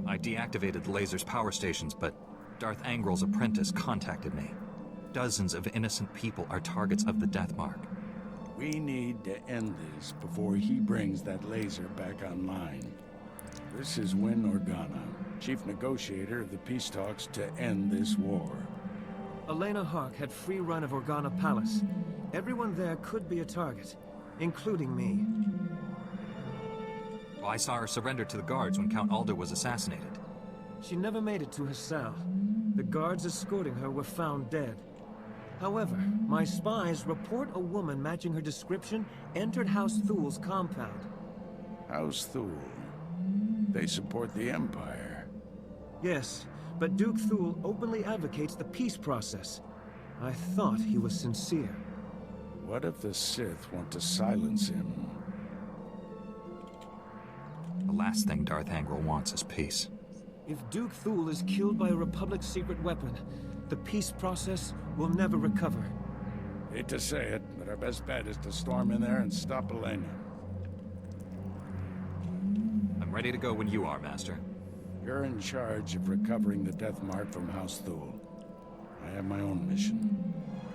I deactivated the laser's power stations, but Darth Angrel's apprentice contacted me. Dozens of innocent people are targets of the Death Mark. We need to end this before he brings that laser back online. This is Win Organa, chief negotiator of the peace talks to end this war. Elena Hawk had free run of Organa Palace. Everyone there could be a target, including me. Well, I saw her surrender to the guards when Count Alder was assassinated. She never made it to her cell. The guards escorting her were found dead. However, my spies report a woman matching her description entered House Thul's compound. House Thul? They support the Empire. Yes, but Duke Thul openly advocates the peace process. I thought he was sincere. What if the Sith want to silence him? The last thing Darth Angrel wants is peace. If Duke Thul is killed by a Republic secret weapon, the peace process will never recover. Hate to say it, but our best bet is to storm in there and stop Elena. I'm ready to go when you are, Master. You're in charge of recovering the Death Mark from House Thul. I have my own mission.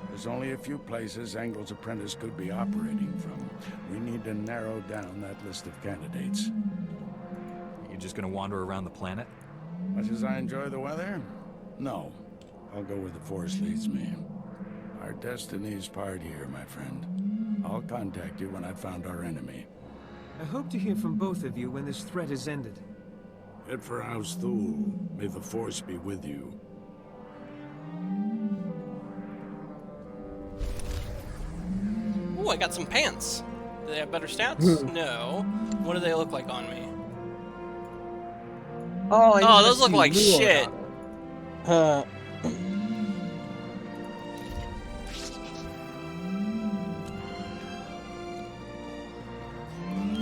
There's only a few places Angel's apprentice could be operating from. We need to narrow down that list of candidates. You just gonna wander around the planet? Much as I enjoy the weather? No. I'll go where the Force leads me. Our destiny's part here, my friend. I'll contact you when I've found our enemy. I hope to hear from both of you when this threat is ended. Head for House Thul. May the Force be with you. Ooh, I got some pants. Do they have better stats? No. What do they look like on me? Oh, those look like shit.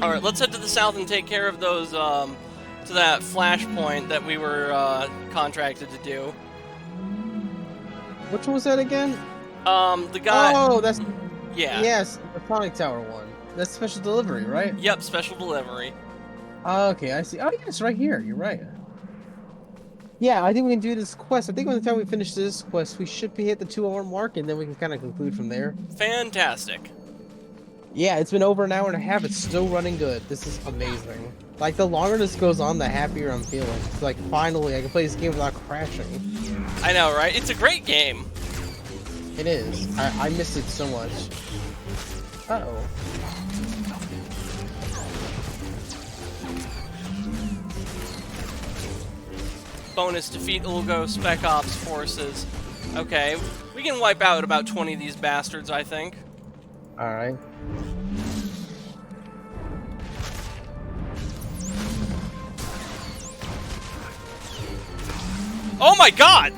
Alright, let's head to the south and take care of those, to that flashpoint that we were, contracted to do. Which one was that again? The guy... Oh, that's... Yeah. Yes, the Sonic Tower one. That's special delivery, right? Yep, special delivery. Okay, I see. Oh, yeah, it's right here. You're right. Yeah, I think we can do this quest. I think by the time we finish this quest, we should be at the 2-hour mark, and then we can kind of conclude from there. Fantastic. Yeah, it's been over an hour and a half. It's still running good. This is amazing. Like, the longer this goes on, the happier I'm feeling. It's like, finally, I can play this game without crashing. I know, right? It's a great game. It is. I miss it so much. Uh-oh. bonus defeat Ulgo Spec Ops forces. Okay, we can wipe out about 20 of these bastards, I think. Alright. Oh my god!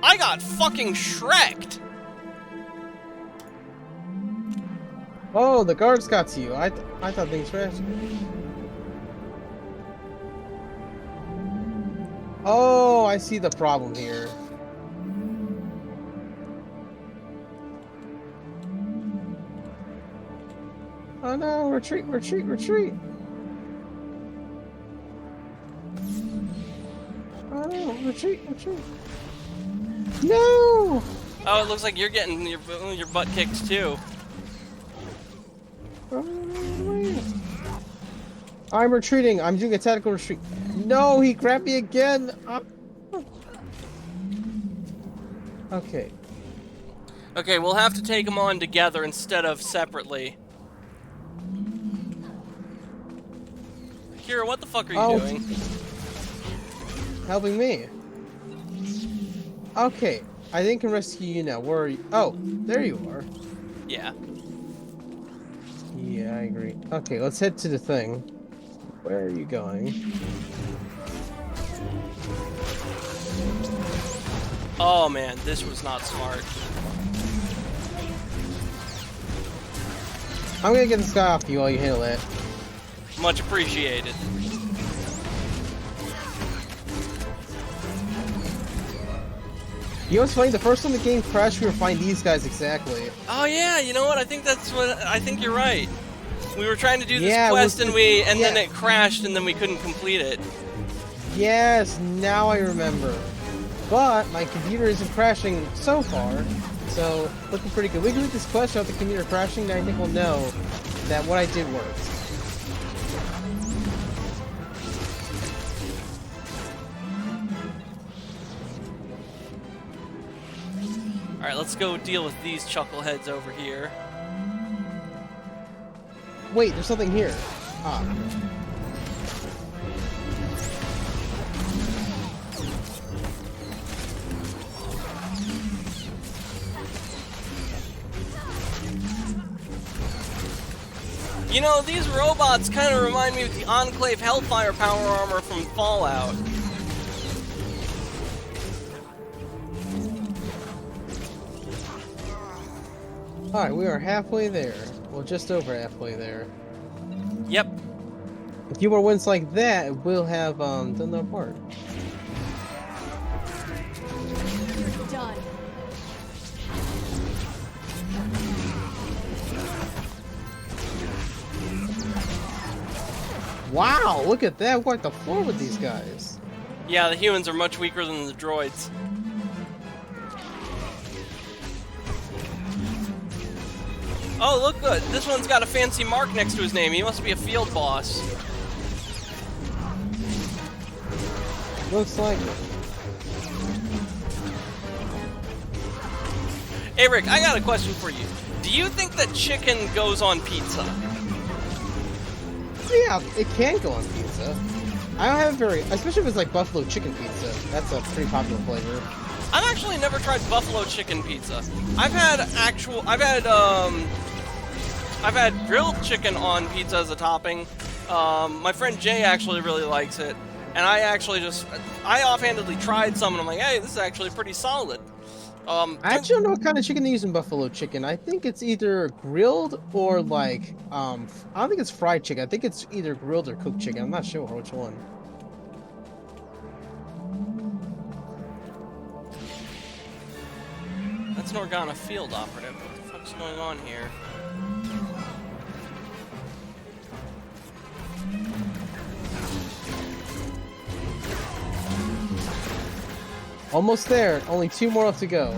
I got fucking shreked! Oh, the guards got to you. I thought things were actually... Oh, I see the problem here. Oh no, retreat, retreat, retreat! Oh no, retreat, retreat! No! Oh, it looks like you're getting your butt kicked too. I'm retreating. I'm doing a tactical retreat. No, he grabbed me again. Okay. Okay, we'll have to take them on together instead of separately. Kira, what the fuck are you doing? Helping me. Okay, I think I can rescue you now. Where are you? Oh, there you are. Yeah. Yeah, I agree. Okay, let's head to the thing. Where are you going? Oh man, this was not smart. I'm gonna get this guy off you while you handle it. Much appreciated. You know what's funny? The first time the game crashed, we were fighting these guys exactly. Oh yeah, you know what? I think you're right. We were trying to do this Yeah, quest and then it crashed and then we couldn't complete it. Yes, now I remember. But my computer isn't crashing so far, so looking pretty good. We can do this quest without the computer crashing, and I think we'll know that what I did worked. Alright, let's go deal with these chuckleheads over here. Wait, there's something here. Ah. You know, these robots kind of remind me of the Enclave Hellfire power armor from Fallout. Alright, we are halfway there. Well, just over halfway there. Yep. A few more wins like that, we'll have done our part. Done. Wow, look at that. We're going the floor with these guys. Yeah, the humans are much weaker than the droids. Oh, look good. This one's got a fancy mark next to his name. He must be a field boss. Looks like it. Hey, Rick, I got a question for you. Do you think that chicken goes on pizza? Yeah, it can go on pizza. I don't have especially if it's like buffalo chicken pizza. That's a pretty popular flavor. I've actually never tried buffalo chicken pizza. I've had grilled chicken on pizza as a topping. My friend Jay actually really likes it, and I offhandedly tried some, and I'm like, hey, this is actually pretty solid. I actually don't know what kind of chicken they use in buffalo chicken. I think it's either grilled or like, I don't think it's fried chicken. I think it's either grilled or cooked chicken. I'm not sure which one. That's an Organa field operative. What the fuck's going on here? Almost there. Only 2 more left to go.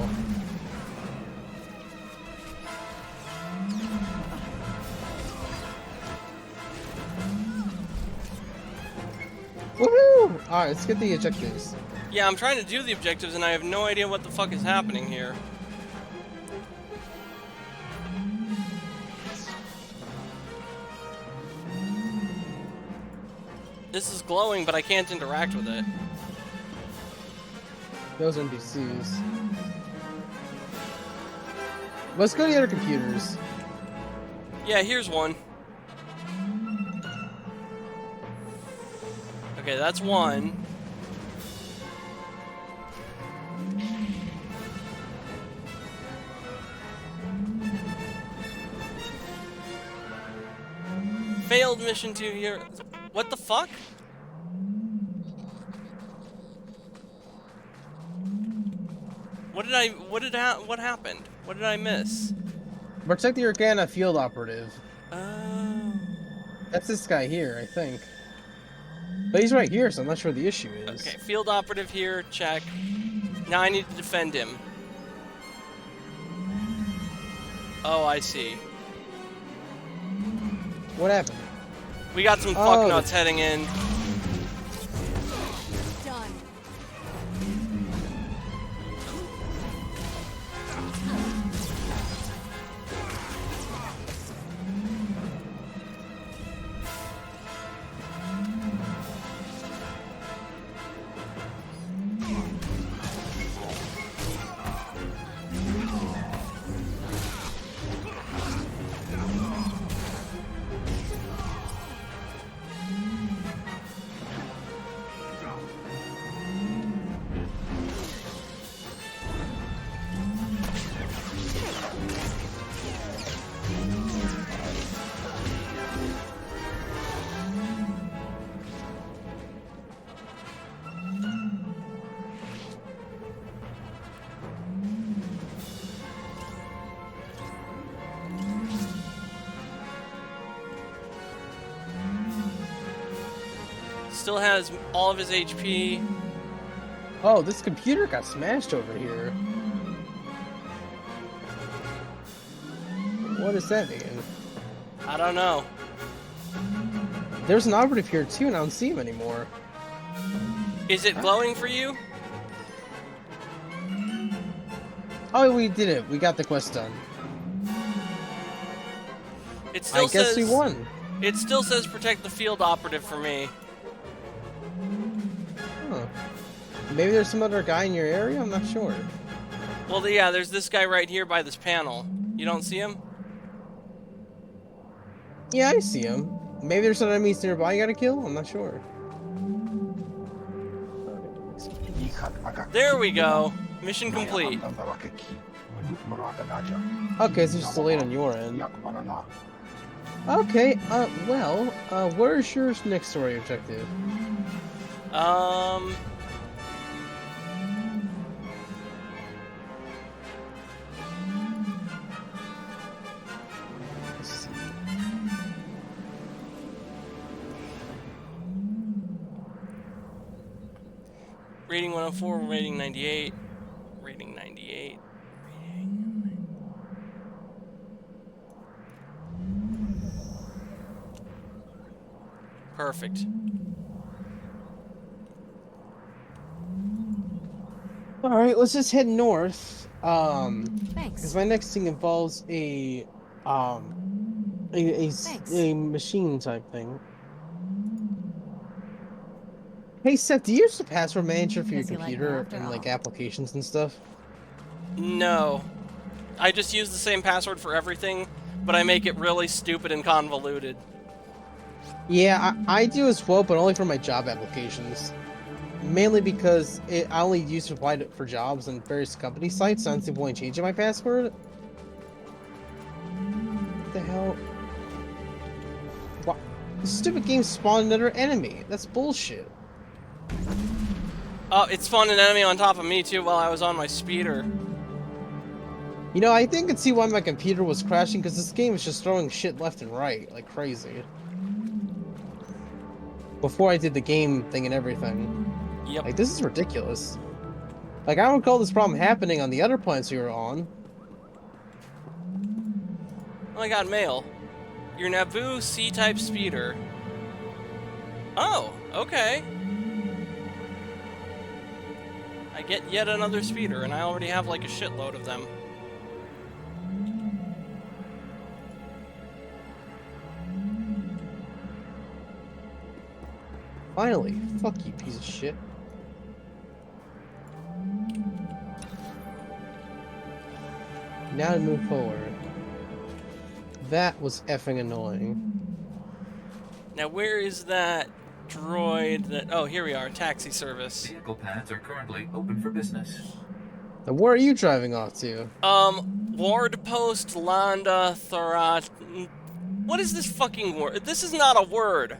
Woohoo! Alright, let's get the objectives. Yeah, I'm trying to do the objectives and I have no idea what the fuck is happening here. This is glowing, but I can't interact with it. Those NPCs. Let's go to the other computers. Yeah, here's one. Okay, that's one. Failed mission 2 here. What the fuck? What happened? What did I miss? Protect the Organa field operative. Oh. That's this guy here, I think. But he's right here, so I'm not sure what the issue is. Okay, field operative here, check. Now I need to defend him. Oh, I see. What happened? We got some fucknuts heading in. Done. Still has all of his HP. Oh, this computer got smashed over here. What does that mean? I don't know. There's an operative here too, and I don't see him anymore. Is it glowing for you? Oh, we did it. We got the quest done. It still I guess we won. It still says protect the field operative for me. Huh. Maybe there's some other guy in your area? I'm not sure. Well, yeah, there's this guy right here by this panel. You don't see him? Yeah, I see him. Maybe there's some enemies nearby you gotta kill? I'm not sure. There we go. Mission complete. Okay, so just delayed on your end. Okay, well, where's your next story objective? Let's see. Rating 104, rating 98, rating 98. Perfect. All right, let's just head north. Thanks. Because my next thing involves a machine type thing. Hey Seth, do you use the password manager for your computer and like applications and stuff? No. I just use the same password for everything, but I make it really stupid and convoluted. Yeah, I do as well, but only for my job applications. Mainly because I only use to apply for jobs on various company sites, so I don't see the point in changing my password. What the hell? What? This stupid game spawned another enemy. That's bullshit. Oh, it spawned an enemy on top of me too while I was on my speeder. You know, I think I can see why my computer was crashing, because this game is just throwing shit left and right, like crazy. Before I did the game thing and everything. Yep. Like, this is ridiculous. Like, I don't recall this problem happening on the other planets we were on. Oh, I got mail. Your Naboo C-type speeder. Oh, okay. I get yet another speeder, and I already have like a shitload of them. Finally. Fuck you, piece of shit. Now to move forward. That was effing annoying. Now, where is that droid that... Oh, here we are. Taxi service. Vehicle paths are currently open for business. Now, where are you driving off to? Ward Post Landa Thorat... What is this fucking word? This is not a word.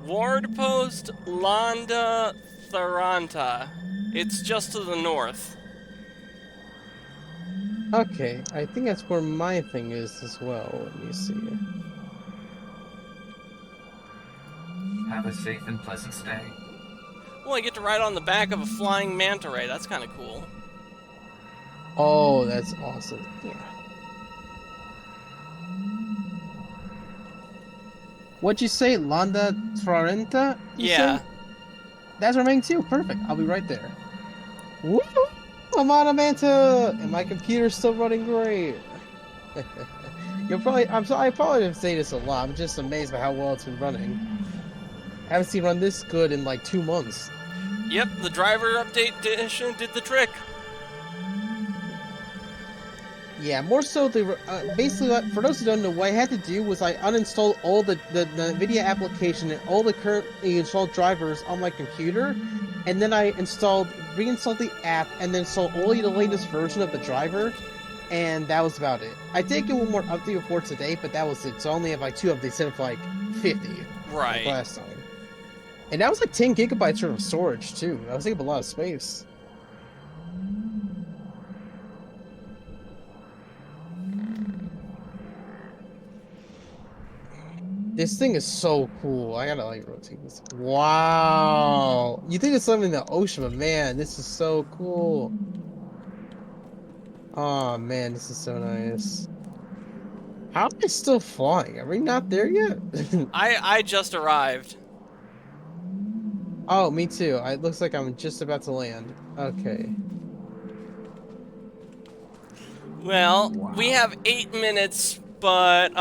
Ward Post Landa Tharanta. It's just to the north. Okay, I think that's where my thing is as well. Let me see. Have a safe and pleasant stay. Well, I get to ride on the back of a flying manta ray. That's kind of cool. Oh, that's awesome. Yeah. What'd you say? Landa Trarenta? Yeah. Say? That's remaining too. Perfect. I'll be right there. Woo! I'm on a manta! And my computer's still running great. I probably didn't say this a lot. I'm just amazed by how well it's been running. I haven't seen it run this good in like 2 months. Yep, the driver update edition did the trick. Yeah, more so the basically for those who don't know, what I had to do was I uninstalled all the NVIDIA application and all the currently installed drivers on my computer, and then I reinstalled the app and then installed only the latest version of the driver, and that was about it. I did get one more update before today, but that was it. So I only have like 2 updates instead of like 50 right like last time. And that was like 10 gigabytes worth of storage too. That was taking up a lot of space. This thing is so cool. I gotta like rotate this. Wow. You think it's something in the ocean, but man, this is so cool. Oh man, this is so nice. How am I still flying? Are we not there yet? I just arrived. Oh, me too. It looks like I'm just about to land. Okay. Well, we have 8 minutes, but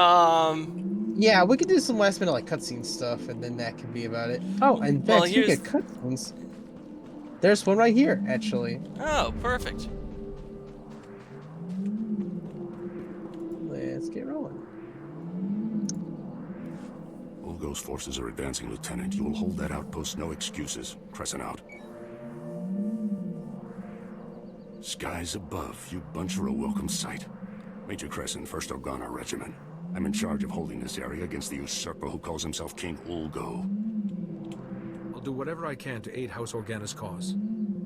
yeah, we could do some last minute like cutscene stuff, and then that could be about it. Oh, and well, speaking of cutscenes, there's one right here, actually. Oh, perfect. Let's get rolling. Ulgo's forces are advancing, Lieutenant. You will hold that outpost, no excuses. Crescent out. Skies above, you bunch are a welcome sight. Major Crescent, 1st Organa Regiment. I'm in charge of holding this area against the usurper who calls himself King Ulgo. I'll do whatever I can to aid House Organa's cause.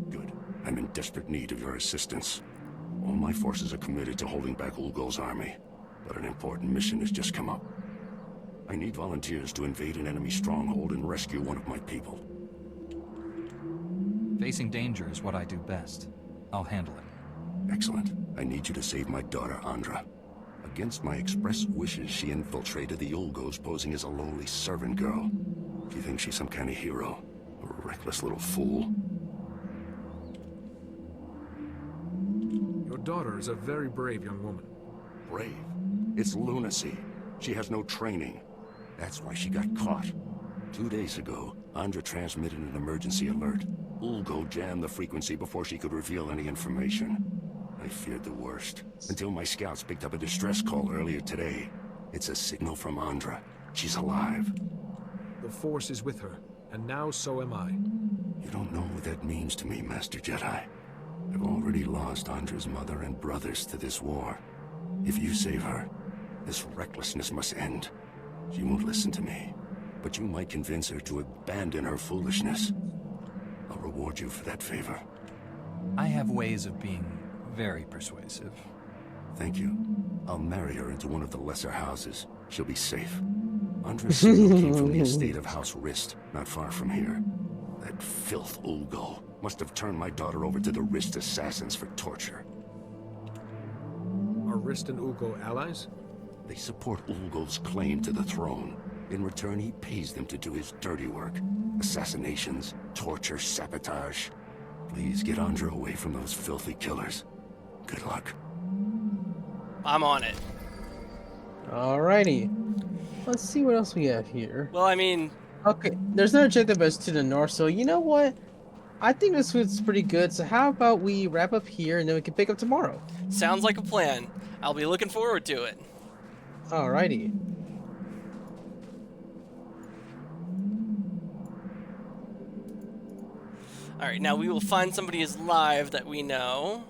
Good. I'm in desperate need of your assistance. All my forces are committed to holding back Ulgo's army, but an important mission has just come up. I need volunteers to invade an enemy stronghold and rescue one of my people. Facing danger is what I do best. I'll handle it. Excellent. I need you to save my daughter, Andra. Against my express wishes, she infiltrated the Ulgos posing as a lowly servant girl. She thinks she's some kind of hero. A reckless little fool. Your daughter is a very brave young woman. Brave? It's lunacy. She has no training. That's why she got caught. 2 days ago, Andra transmitted an emergency alert. Ulgo jammed the frequency before she could reveal any information. I feared the worst, until my scouts picked up a distress call earlier today. It's a signal from Andra. She's alive. The Force is with her, and now so am I. You don't know what that means to me, Master Jedi. I've already lost Andra's mother and brothers to this war. If you save her, this recklessness must end. She won't listen to me, but you might convince her to abandon her foolishness. I'll reward you for that favor. I have ways of being very persuasive. Thank you. I'll marry her into one of the lesser houses. She'll be safe. Andra's signal came from the estate of House Rist, not far from here. That filth Ulgo must have turned my daughter over to the Rist assassins for torture. Are Rist and Ulgo allies? They support Ulgo's claim to the throne. In return, he pays them to do his dirty work. Assassinations, torture, sabotage. Please get Andra away from those filthy killers. Good luck. I'm on it. Alrighty. Let's see what else we have here. Well, I mean, Okay, there's no objective as to the north, so you know what? I think this food's pretty good, so how about we wrap up here and then we can pick up tomorrow? Sounds like a plan. I'll be looking forward to it. Alrighty. Alright, now we will find somebody is live that we know.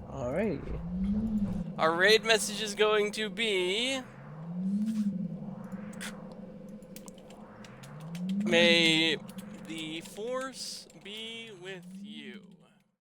Alrighty. Our raid message is going to be... May the Force be with you.